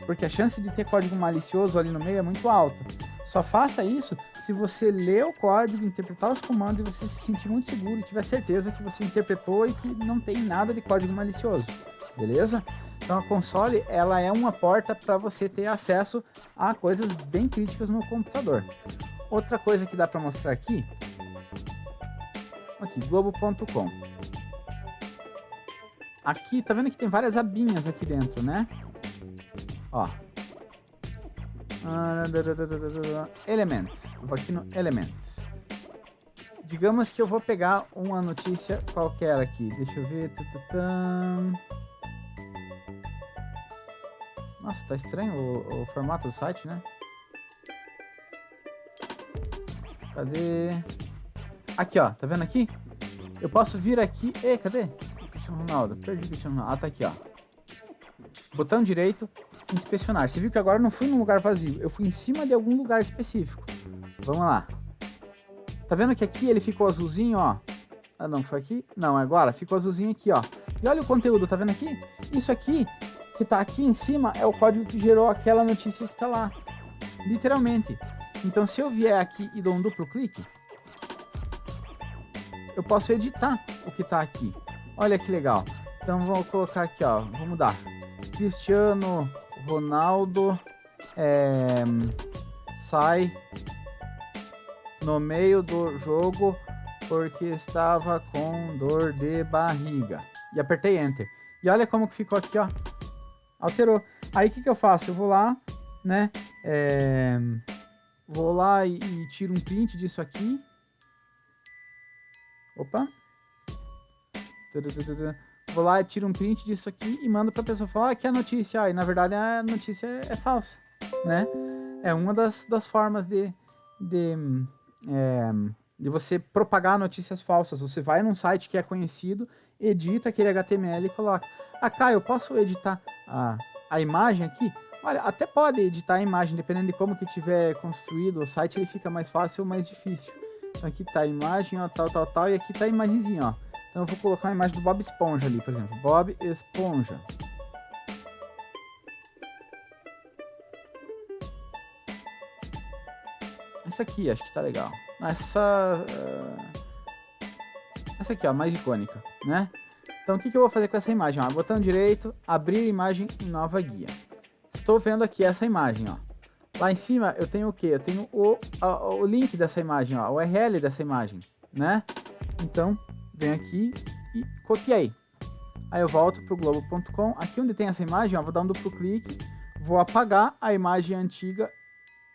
porque a chance de ter código malicioso ali no meio é muito alta. Só faça isso se você ler o código, interpretar os comandos e você se sentir muito seguro e tiver certeza que você interpretou e que não tem nada de código malicioso, beleza? Então a console, ela é uma porta para você ter acesso a coisas bem críticas no computador. Outra coisa que dá para mostrar aqui, globo.com. Aqui, tá vendo que tem várias abinhas aqui dentro, né? Ó. Elements. Eu vou aqui no Elements. Digamos que eu vou pegar uma notícia qualquer aqui. Deixa eu ver. Nossa, tá estranho o formato do site, né? Cadê? Aqui, ó. Tá vendo aqui? Eu posso vir aqui... cadê? Cristiano Ronaldo. Perdi o Cristiano Ronaldo. Ah, tá aqui, ó. Botão direito, inspecionar. Você viu que agora eu não fui num lugar vazio. Eu fui em cima de algum lugar específico. Vamos lá. Tá vendo que aqui ele ficou azulzinho, ó? Ah, não, foi aqui? Não, agora. Ficou azulzinho aqui, ó. E olha o conteúdo, tá vendo aqui? Isso aqui, que tá aqui em cima, é o código que gerou aquela notícia que tá lá. Literalmente. Então, se eu vier aqui e dou um duplo clique, eu posso editar o que tá aqui. Olha que legal. Então, vou colocar aqui, ó. Vou mudar. Cristiano Ronaldo sai no meio do jogo porque estava com dor de barriga. E apertei Enter. E olha como que ficou aqui, ó. Alterou. Aí, o que eu faço? Eu vou lá, né? Vou lá e tiro um print disso aqui. Opa. Vou lá e tiro um print disso aqui e mando pra pessoa falar que é a notícia. E na verdade a notícia é falsa, né? É uma das formas de você propagar notícias falsas. Você vai num site que é conhecido, edita aquele HTML e coloca. Ah, eu posso editar a imagem aqui? Olha, até pode editar a imagem, dependendo de como que tiver construído o site, ele fica mais fácil ou mais difícil. Então aqui tá a imagem, ó, tal, e aqui tá a imagenzinha, ó. Então eu vou colocar uma imagem do Bob Esponja ali, por exemplo. Bob Esponja. Essa aqui, acho que tá legal. Essa aqui, ó, mais icônica, né? Então o que eu vou fazer com essa imagem? Ó, botão direito, abrir imagem em nova guia. Estou vendo aqui essa imagem, ó. Lá em cima eu tenho o quê? Eu tenho o link dessa imagem, ó, o URL dessa imagem, né? Então, venho aqui e copiei. Aí eu volto pro globo.com. Aqui onde tem essa imagem, ó, vou dar um duplo clique, vou apagar a imagem antiga.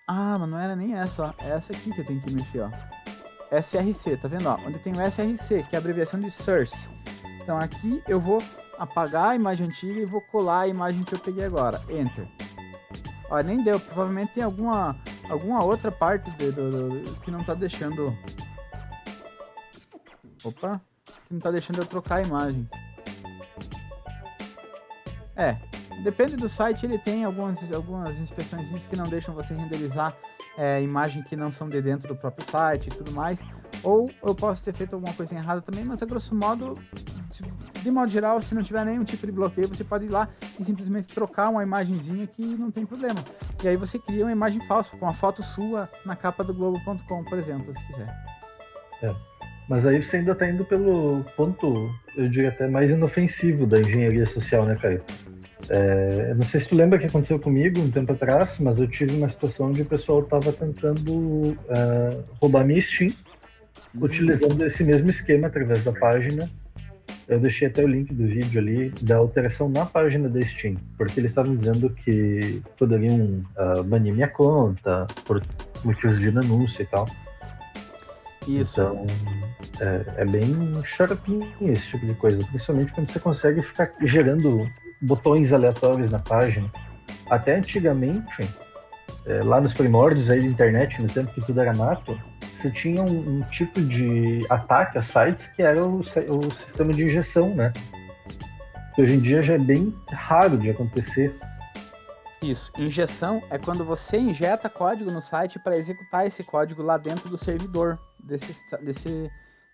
Ah, mas não era nem essa, ó. É essa aqui que eu tenho que mexer, ó. SRC, tá vendo, ó? Onde tem o SRC, que é a abreviação de Source. Então aqui eu vou apagar a imagem antiga e vou colar a imagem que eu peguei agora. Enter. Ó, nem deu. Provavelmente tem alguma outra parte que não tá deixando... Opa! Que não tá deixando eu trocar a imagem. Depende do site, ele tem algumas inspeções que não deixam você renderizar imagem que não são de dentro do próprio site e tudo mais. Ou eu posso ter feito alguma coisa errada também, mas a grosso modo, de modo geral, se não tiver nenhum tipo de bloqueio, você pode ir lá e simplesmente trocar uma imagenzinha que não tem problema. E aí você cria uma imagem falsa, com a foto sua na capa do Globo.com, por exemplo, se quiser. Mas aí você ainda está indo pelo ponto, eu diria até mais inofensivo da engenharia social, né, Caio? Não sei se tu lembra o que aconteceu comigo um tempo atrás, mas eu tive uma situação onde o pessoal estava tentando roubar minha Steam, utilizando esse mesmo esquema através da página. Eu deixei até o link do vídeo ali da alteração na página da Steam, porque eles estavam dizendo que poderiam banir minha conta por motivos de denúncia e tal. Isso. Então, é bem xaropinho esse tipo de coisa, principalmente quando você consegue ficar gerando botões aleatórios na página. Até antigamente, lá nos primórdios aí da internet, no tempo que tudo era mato, você tinha um tipo de ataque a sites que era o sistema de injeção, né? Que hoje em dia já é bem raro de acontecer. Isso. Injeção é quando você injeta código no site para executar esse código lá dentro do servidor desse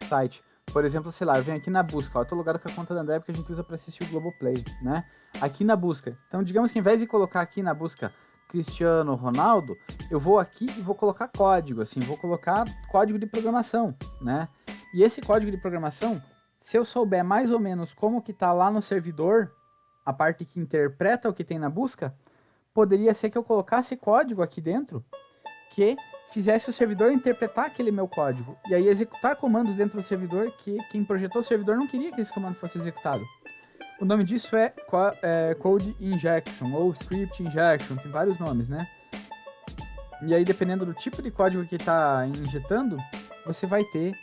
site. por exemplo, sei lá, eu venho aqui na busca, ó, eu tô logado com a conta da André porque a gente usa para assistir o Globoplay, né? Aqui na busca. Então, digamos que ao invés de colocar aqui na busca Cristiano Ronaldo, eu vou aqui e vou colocar código, assim, vou colocar código de programação, né? E esse código de programação, se eu souber mais ou menos como que tá lá no servidor, a parte que interpreta o que tem na busca, poderia ser que eu colocasse código aqui dentro que fizesse o servidor interpretar aquele meu código e aí executar comandos dentro do servidor que quem projetou o servidor não queria que esse comando fosse executado. O nome disso é Code Injection ou Script Injection, tem vários nomes, né? E aí, dependendo do tipo de código que está injetando, você vai ter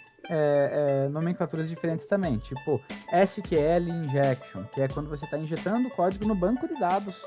nomenclaturas diferentes também, tipo SQL Injection, que é quando você está injetando código no banco de dados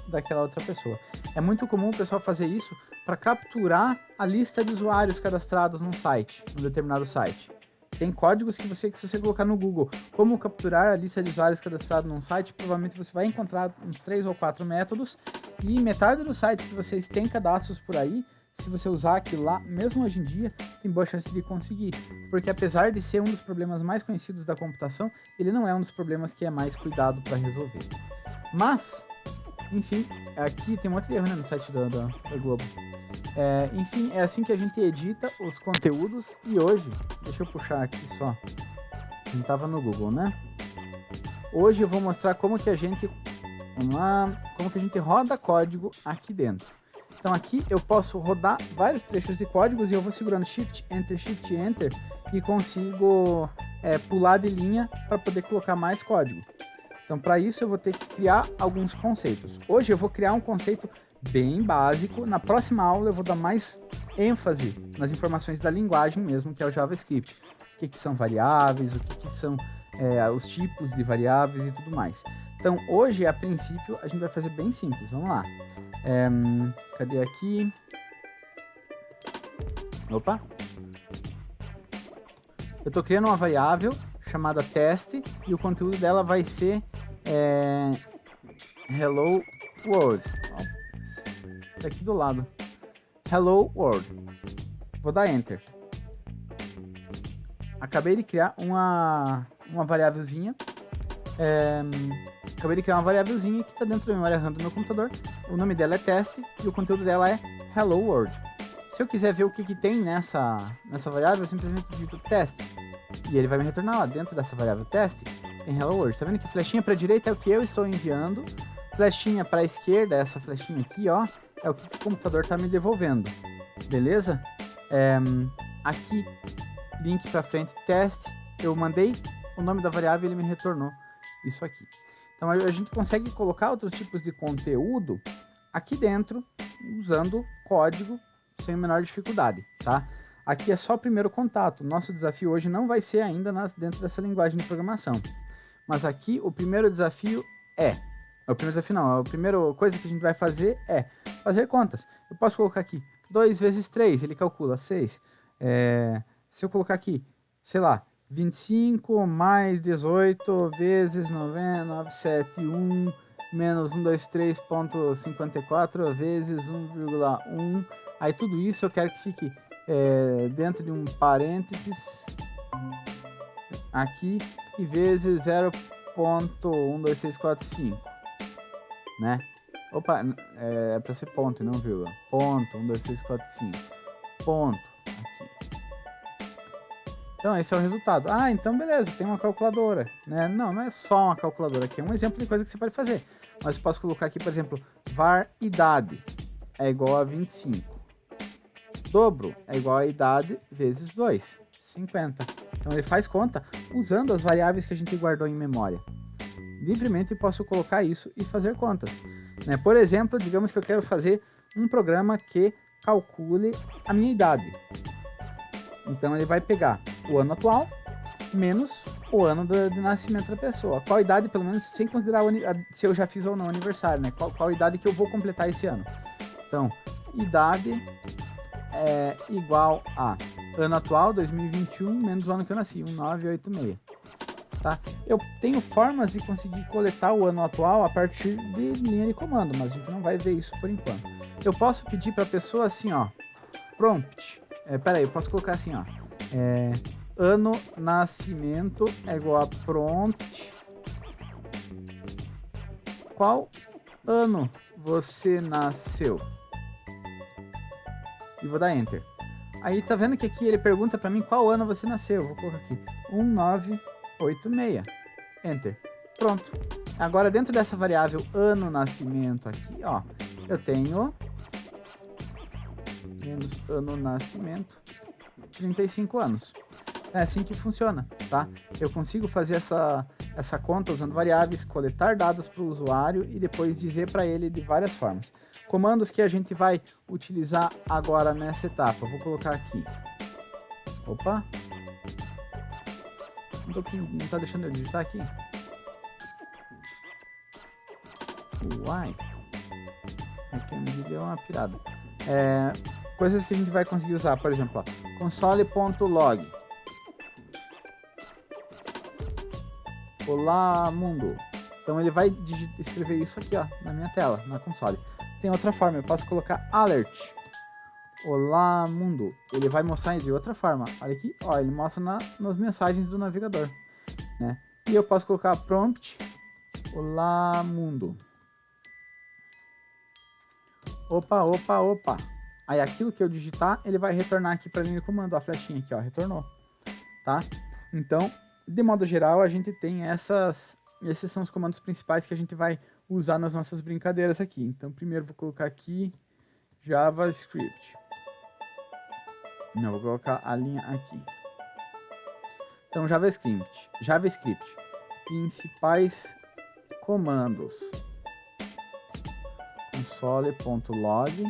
daquela outra pessoa. É muito comum o pessoal fazer isso para capturar a lista de usuários cadastrados num site, num determinado site. Tem códigos que se você colocar no Google como capturar a lista de usuários cadastrados num site, provavelmente você vai encontrar uns 3 ou 4 métodos, e metade dos sites que vocês têm cadastros por aí, se você usar aquilo lá, mesmo hoje em dia, tem boa chance de conseguir. Porque apesar de ser um dos problemas mais conhecidos da computação, ele não é um dos problemas que é mais cuidado para resolver. Mas, enfim, aqui tem um monte de erro, né, no site da Globo. Enfim, é assim que a gente edita os conteúdos. E hoje, deixa eu puxar aqui só, a gente tava no Google, né? Hoje eu vou mostrar como que a gente roda código aqui dentro. Então aqui eu posso rodar vários trechos de códigos e eu vou segurando Shift Enter e consigo pular de linha para poder colocar mais código. Então para isso eu vou ter que criar alguns conceitos. Hoje eu vou criar um conceito bem básico. Na próxima aula eu vou dar mais ênfase nas informações da linguagem mesmo, que é o JavaScript. O que são variáveis, o que são os tipos de variáveis e tudo mais. Então hoje, a princípio, a gente vai fazer bem simples. Vamos lá. Cadê aqui? Opa! Eu estou criando uma variável chamada teste e o conteúdo dela vai ser Hello World. Tá aqui do lado. Hello World. Vou dar Enter. Acabei de criar uma variávelzinha. Acabei de criar uma variávelzinha que está dentro da memória RAM do meu computador. O nome dela é teste e o conteúdo dela é Hello World. Se eu quiser ver o que tem nessa variável, eu simplesmente digito teste. E ele vai me retornar lá dentro dessa variável teste. Tem Hello World. Tá vendo que flechinha para a direita é o que eu estou enviando. Flechinha para a esquerda, essa flechinha aqui, ó, é o que o computador está me devolvendo. Beleza? Aqui, link para frente, teste. Eu mandei o nome da variável e ele me retornou isso aqui. Então a gente consegue colocar outros tipos de conteúdo aqui dentro, usando código sem a menor dificuldade, tá? Aqui é só o primeiro contato. Nosso desafio hoje não vai ser ainda dentro dessa linguagem de programação. Mas aqui o primeiro desafio a primeira coisa que a gente vai fazer é fazer contas. Eu posso colocar aqui 2 vezes 3, ele calcula 6. Se eu colocar aqui, sei lá, 25 mais 18 vezes 971 menos 123,54 vezes 1,1. Aí tudo isso eu quero que fique dentro de um parênteses aqui e vezes 0,12645, né? Opa, é para ser ponto e não vírgula. Ponto, 12645. Ponto aqui. Então esse é o resultado. Ah, então beleza, tem uma calculadora, né? Não é só uma calculadora, aqui é um exemplo de coisa que você pode fazer. Mas eu posso colocar aqui, por exemplo, var idade é igual a 25. Dobro é igual a idade vezes 2, 50. Então ele faz conta usando as variáveis que a gente guardou em memória. Livremente eu posso colocar isso e fazer contas, né? Por exemplo, digamos que eu quero fazer um programa que calcule a minha idade. Então ele vai pegar o ano atual menos o ano de nascimento da pessoa. Qual idade, pelo menos, sem considerar se eu já fiz ou não aniversário, né? Qual idade que eu vou completar esse ano. Então, idade é igual a ano atual, 2021, menos o ano que eu nasci, 1986. Tá? Eu tenho formas de conseguir coletar o ano atual a partir de linha de comando, mas a gente não vai ver isso por enquanto. Eu posso pedir para a pessoa assim, ó, prompt. Eu posso colocar assim, ó, ano nascimento é igual a prompt. Qual ano você nasceu? E vou dar enter. Aí tá vendo que aqui ele pergunta pra mim qual ano você nasceu. Vou colocar aqui 1986. Enter. Pronto. Agora dentro dessa variável ano nascimento aqui, ó, eu tenho menos ano nascimento 35 anos. É assim que funciona, tá? Eu consigo fazer essa conta usando variáveis, coletar dados para o usuário e depois dizer para ele de várias formas. Comandos que a gente vai utilizar agora nessa etapa. Vou colocar aqui. Opa. Não tá deixando eu digitar aqui. Uai. Aqui me deu uma pirada. Coisas que a gente vai conseguir usar, por exemplo, ó, console.log. Olá, mundo. Então ele vai escrever isso aqui, ó, na minha tela, na console. Tem outra forma, eu posso colocar alert. Olá, mundo. Ele vai mostrar de outra forma. Olha aqui, ó, ele mostra nas mensagens do navegador, né? E eu posso colocar prompt. Olá, mundo. Opa, opa, opa. Aí aquilo que eu digitar, ele vai retornar aqui para a linha de comando. Ó, a flechinha aqui, ó, retornou. Tá? Então, de modo geral, a gente tem esses são os comandos principais que a gente vai usar nas nossas brincadeiras aqui. Então, primeiro vou colocar aqui JavaScript. Não, vou colocar a linha aqui. Então, JavaScript. Principais comandos. Console.log.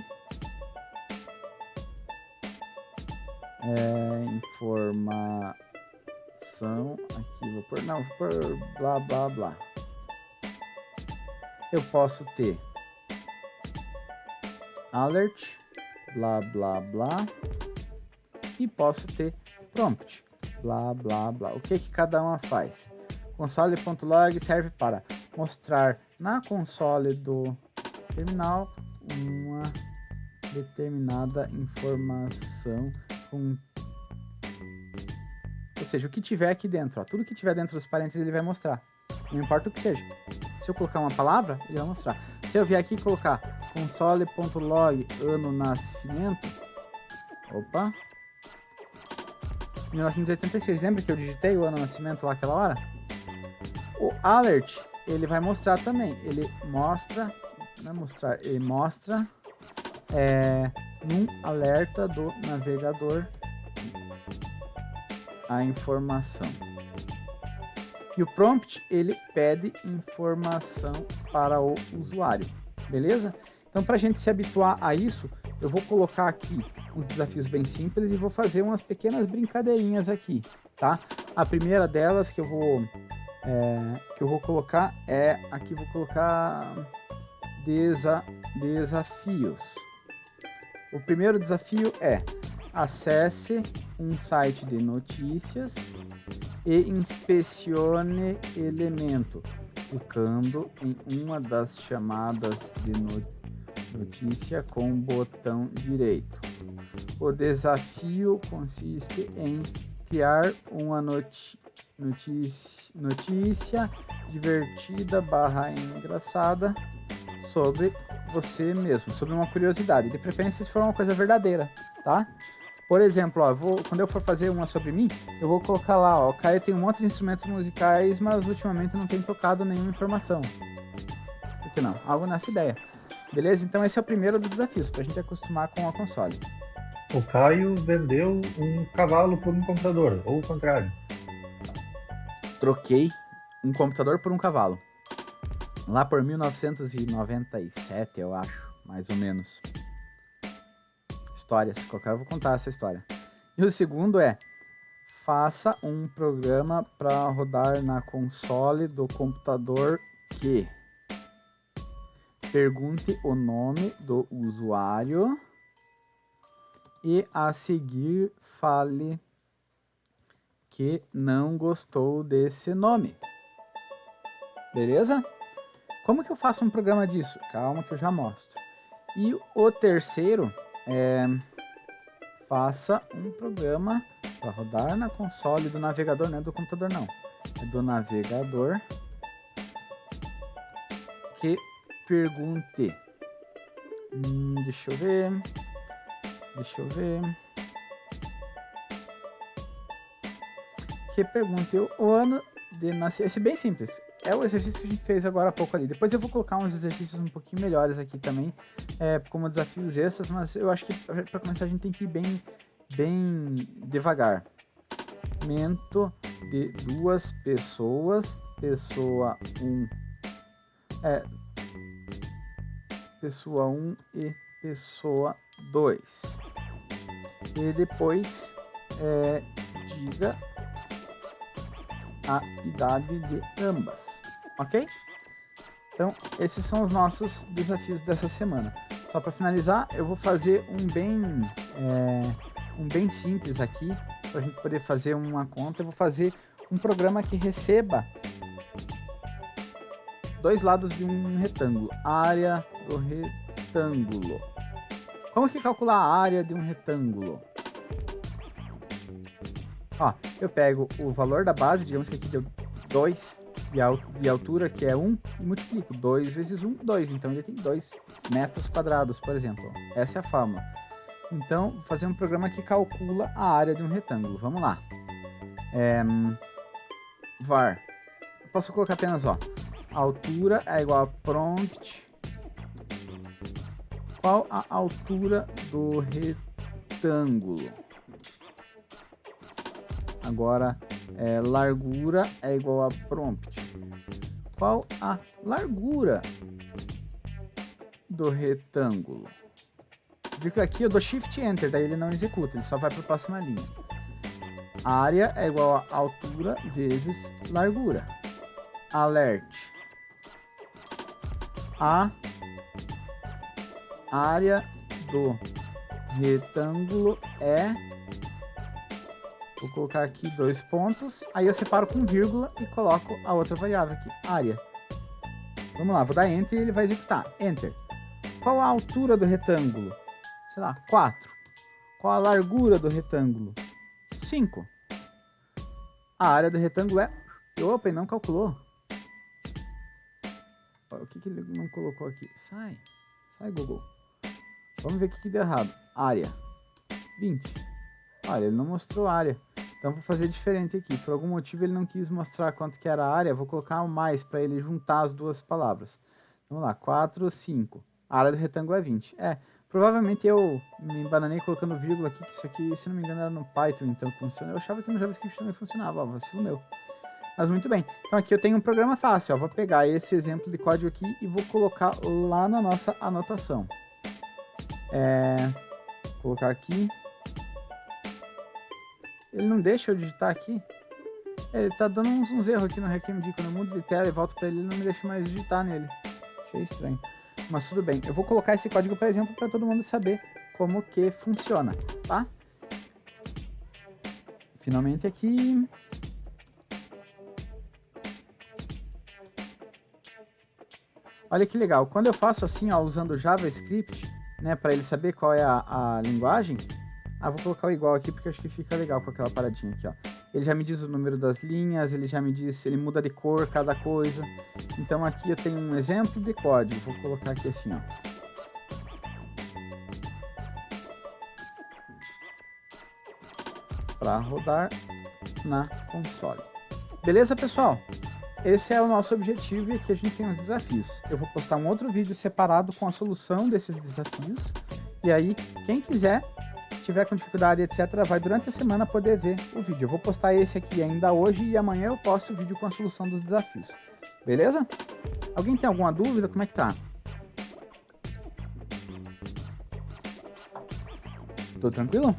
Informação. Aqui vou pôr blá blá blá. Eu posso ter alert, blá blá blá, e posso ter prompt, blá blá blá. O que cada uma faz? Console.log serve para mostrar na console do terminal uma determinada informação, ou seja, o que tiver aqui dentro, ó, tudo que tiver dentro dos parênteses ele vai mostrar, não importa o que seja. Se eu colocar uma palavra, ele vai mostrar. Se eu vier aqui e colocar console.log ano nascimento, opa, 1986, lembra que eu digitei o ano nascimento lá aquela hora? O alert, ele vai mostrar também, ele mostra num alerta do navegador a informação. E o prompt, ele pede informação para o usuário, beleza? Então, para a gente se habituar a isso, eu vou colocar aqui uns desafios bem simples e vou fazer umas pequenas brincadeirinhas aqui, tá? A primeira delas que eu vou colocar aqui vou colocar desafios. O primeiro desafio é: acesse um site de notícias e inspecione elemento, clicando em uma das chamadas de notícia com o botão direito. O desafio consiste em criar uma notícia divertida / engraçada sobre você mesmo, sobre uma curiosidade, de preferência se for uma coisa verdadeira, tá? Por exemplo, ó, quando eu for fazer uma sobre mim, eu vou colocar lá, ó, o Caio tem um monte de instrumentos musicais, mas ultimamente não tem tocado nenhuma informação. Por que não? Algo nessa ideia. Beleza? Então esse é o primeiro dos desafios, pra gente acostumar com a console. O Caio vendeu um cavalo por um computador, ou o contrário. Troquei um computador por um cavalo. Lá por 1997, eu acho, mais ou menos. Histórias, qualquer eu vou contar essa história. E o segundo é: faça um programa para rodar na console do computador que pergunte o nome do usuário e a seguir fale que não gostou desse nome. Beleza? Como que eu faço um programa disso? Calma que eu já mostro. E o terceiro é: faça um programa Para rodar na console do navegador, não é do computador não. É do navegador. Que pergunte. Deixa eu ver. Que pergunte o ano de nascimento. Esse é bem simples. É o exercício que a gente fez agora há pouco ali. Depois eu vou colocar uns exercícios um pouquinho melhores aqui também, como desafios extras, mas eu acho que para começar a gente tem que ir bem devagar. Mento de 2 pessoas, pessoa 1 e pessoa 2. E depois diga a idade de ambas, ok? Então, esses são os nossos desafios dessa semana. Só para finalizar, eu vou fazer um bem simples aqui, para a gente poder fazer uma conta. Eu vou fazer um programa que receba 2 lados de um retângulo, área do retângulo. Como que calcular a área de um retângulo? Ó, eu pego o valor da base, digamos que aqui deu 2, e a altura, que é 1, e multiplico. 2 vezes 1, 2. Então ele tem 2 metros quadrados, por exemplo. Essa é a fórmula. Então, vou fazer um programa que calcula a área de um retângulo. Vamos lá. Var. Posso colocar apenas, ó, a altura é igual a prompt. Qual a altura do retângulo? Agora, largura é igual a prompt. Qual a largura do retângulo? Viu que aqui eu dou Shift Enter, daí ele não executa, ele só vai para a próxima linha. A área é igual a altura vezes largura. Alert. A área do retângulo é... Vou colocar aqui 2 pontos. Aí eu separo com vírgula e coloco a outra variável aqui, área. Vamos lá, vou dar Enter e ele vai executar. Enter. Qual a altura do retângulo? Sei lá, 4. Qual a largura do retângulo? 5. A área do retângulo é... Opa, ele não calculou. O que ele não colocou aqui? Sai, Google. Vamos ver o que deu errado. Área. 20. Olha, ele não mostrou a área. Então vou fazer diferente aqui. Por algum motivo ele não quis mostrar quanto que era a área. Vou colocar um mais para ele juntar as duas palavras. Vamos lá, 4, 5. A área do retângulo é 20. Provavelmente eu me embananei colocando vírgula aqui, que isso aqui, se não me engano, era no Python, então funciona. Eu achava que no JavaScript também funcionava, ó, vacilo meu. Mas muito bem. Então aqui eu tenho um programa fácil, ó. Vou pegar esse exemplo de código aqui e vou colocar lá na nossa anotação. Vou colocar aqui. Ele não deixa eu digitar aqui. Ele tá dando uns erros aqui no RequiemD. Quando eu mudo de tela e volto para ele não me deixa mais digitar nele. Achei estranho. Mas tudo bem. Eu vou colocar esse código, por exemplo, para todo mundo saber como que funciona, tá? Finalmente aqui. Olha que legal. Quando eu faço assim, ó, usando JavaScript, né, para ele saber qual é a linguagem. Vou colocar o igual aqui porque eu acho que fica legal com aquela paradinha aqui, ó. Ele já me diz o número das linhas, ele já me diz, ele muda de cor cada coisa. Então aqui eu tenho um exemplo de código. Vou colocar aqui assim, ó. Para rodar na console. Beleza, pessoal? Esse é o nosso objetivo e aqui a gente tem os desafios. Eu vou postar um outro vídeo separado com a solução desses desafios. E aí, quem quiser, tiver com dificuldade, etc., vai durante a semana poder ver o vídeo. Eu vou postar esse aqui ainda hoje e amanhã eu posto o vídeo com a solução dos desafios. Beleza? Alguém tem alguma dúvida? Como é que tá? Tô tranquilo?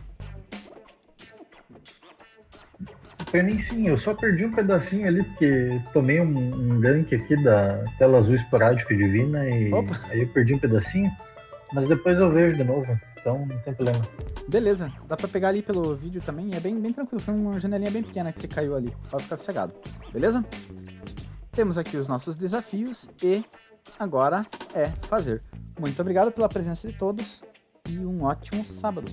Nem sim, eu só perdi um pedacinho ali, porque tomei um gank aqui da tela azul esporádica divina e aí eu perdi um pedacinho, mas depois eu vejo de novo, então não tem problema. Beleza, dá pra pegar ali pelo vídeo também, é bem tranquilo, foi uma janelinha bem pequena que você caiu ali, pode ficar sossegado, beleza? Temos aqui os nossos desafios e agora é fazer. Muito obrigado pela presença de todos e um ótimo sábado.